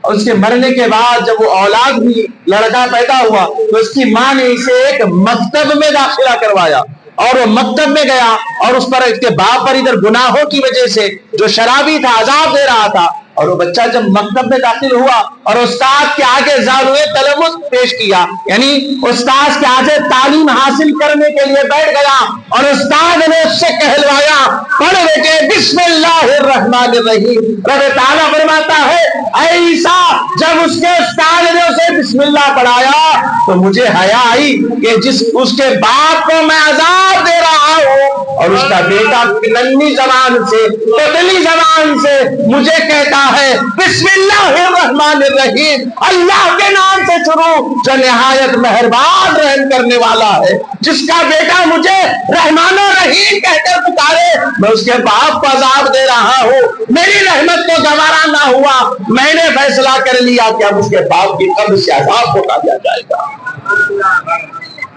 اور اس کے مرنے کے بعد جب وہ اولاد بھی لڑکا پیدا ہوا تو اس کی ماں نے اسے ایک مکتب میں داخلہ کروایا, اور وہ مکتب میں گیا اور اس پر اس کے باپ پر ادھر گناہوں کی وجہ سے جو شرابی تھا عذاب دے رہا تھا. اور وہ بچہ جب مکتب میں داخل ہوا اور استاد کے آگے زاروئے تلمس پیش کیا, یعنی استاد کے آگے تعلیم حاصل کرنے کے لیے بیٹھ گیا, اور استاد نے اس سے کہلوایا پڑھ بیٹے بسم اللہ الرحمن الرحیم. رب تعالیٰ فرماتا ہے اے عیسیٰ جب اس کے استاد نے اسے بسم اللہ پڑھایا تو مجھے حیا آئی کہ اس کے باپ کو میں عذاب دے رہا ہوں, اور اس کا بیٹا ننھی زبان سے پتلی زبان سے مجھے کہتا ہے بسم اللہ الرحمن الرحیم, اللہ کے نام سے شروع جو نہایت مہربان رحم کرنے والا ہے. جس کا بیٹا مجھے رحمان الرحیم کہہ کر پکارے میں اس کے باپ کو عذاب دے رہا ہوں, میری رحمت کو گوارا نہ ہوا, میں نے فیصلہ کر لیا کہ اب اس کے باپ کی قبر سے عذاب اٹھا دیا جائے گا.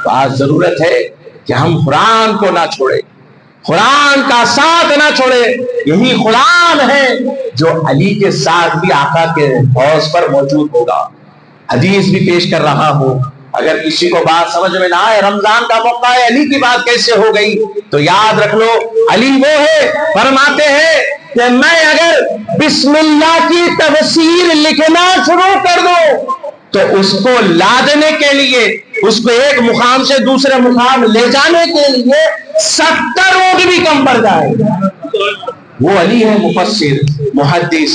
تو آج ضرورت ہے کہ ہم قرآن کو نہ چھوڑیں, قرآن کا ساتھ نہ چھوڑے. یہی قرآن ہے جو علی کے ساتھ بھی آقا کے حوض پر موجود ہوگا. حدیث بھی پیش کر رہا ہوں, اگر کسی کو بات سمجھ میں نہ آئے, رمضان کا موقع ہے, علی کی بات کیسے ہو گئی, تو یاد رکھ لو علی وہ ہے فرماتے ہیں کہ میں اگر بسم اللہ کی تفسیر لکھنا شروع کر دوں تو اس کو لادنے کے لیے، اس کو ایک مقام سے دوسرے مقام لے جانے کے لیے 70 اونٹ بھی کم پڑ جائے. وہ علی ہے مفسر، محدث،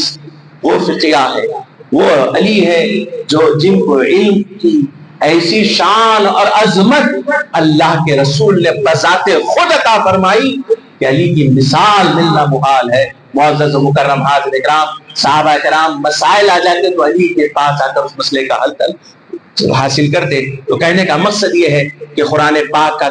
وہ فقیہ ہے، وہ علی ہے جن کو علم کی ایسی شان اور عظمت اللہ کے رسول نے بذات خود عطا فرمائی کہ علی کی مثال ملنا محال ہے. معزز و مکرم حاضر اکرام، صحابہ کرام مسائل آ جاتے تو علی کے پاس آ کر اس مسئلے کا حل حاصل کرتے. تو کہنے کا مقصد یہ ہے کہ قرآن پاک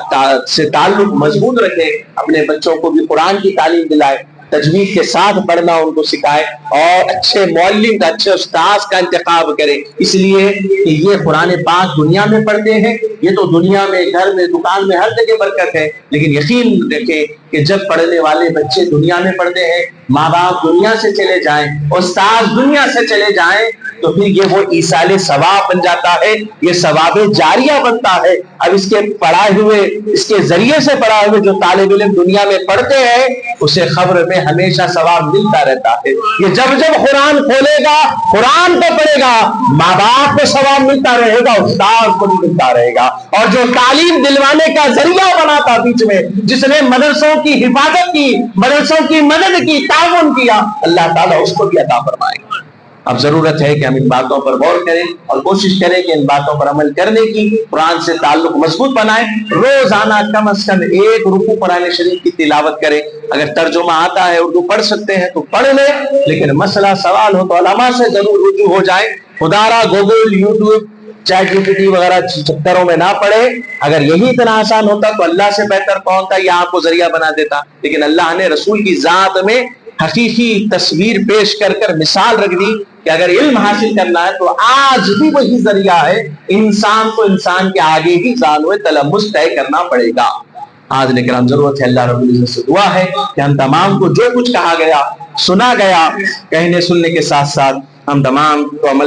سے تعلق مضبوط رکھے، اپنے بچوں کو بھی قرآن کی تعلیم دلائے، تجوید کے ساتھ پڑھنا ان کو سکھائے، اور اچھے معلم کا، اچھے استاذ کا انتخاب کرے. اس لیے کہ یہ قرآن پاک دنیا میں پڑھتے ہیں، یہ تو دنیا میں، گھر میں، دکان میں، ہر جگہ برکت ہے، لیکن یقین رکھیں کہ جب پڑھنے والے بچے دنیا میں پڑھتے ہیں، ماں باپ دنیا سے چلے جائیں، استاذ دنیا سے چلے جائیں، تو پھر یہ وہ ایصال ثواب بن جاتا ہے، یہ ثواب جاریہ بنتا ہے. اب اس کے پڑھائے ہوئے، اس کے ذریعے سے پڑھائے ہوئے جو طالب علم دنیا میں پڑھتے ہیں، اسے خبر میں ہمیشہ ثواب ملتا رہتا ہے. یہ جب جب قرآن کھولے گا، قرآن کو پڑھے گا، ماں باپ کو ثواب ملتا رہے گا، استاد کو بھی ملتا رہے گا. اور جو تعلیم دلوانے کا ذریعہ بنا تھا بیچ میں، جس نے مدرسوں کی حفاظت کی، مدرسوں کی مدد کی، تعاون کیا، اللہ تعالیٰ اس کو بھی عطا فرمائے گا. اب ضرورت ہے کہ ہم ان باتوں پر غور کریں اور کوشش کریں کہ ان باتوں پر عمل کرنے کی، قرآن سے تعلق مضبوط بنائیں. روزانہ کم از کم ایک رکوع قرآن شریف کی تلاوت کریں. اگر ترجمہ آتا ہے، اردو پڑھ سکتے ہیں تو پڑھ لیں، لیکن مسئلہ سوال ہو تو علماء سے ضرور رجوع ہو جائیں. خدارا Google, YouTube, chat G P T وغیرہ چکروں میں نہ پڑے. اگر یہی اتنا آسان ہوتا تو اللہ سے بہتر کون تھا، یہ آپ کو ذریعہ بنا دیتا. لیکن اللہ نے رسول کی ذات میں حقیقی تصویر پیش کر کر مثال رکھ دی کہ اگر علم حاصل کرنا ہے تو آج بھی وہی ذریعہ ہے. انسان کو انسان کے آگے ہی زانوے تلمس طے کرنا پڑے گا. حاضرین کرام، ضرورت ہے، اللہ رب العزت سے دعا ہے کہ ہم تمام کو جو کچھ کہا گیا، سنا گیا، کہنے سننے کے ساتھ ساتھ ہم تمام کو عمل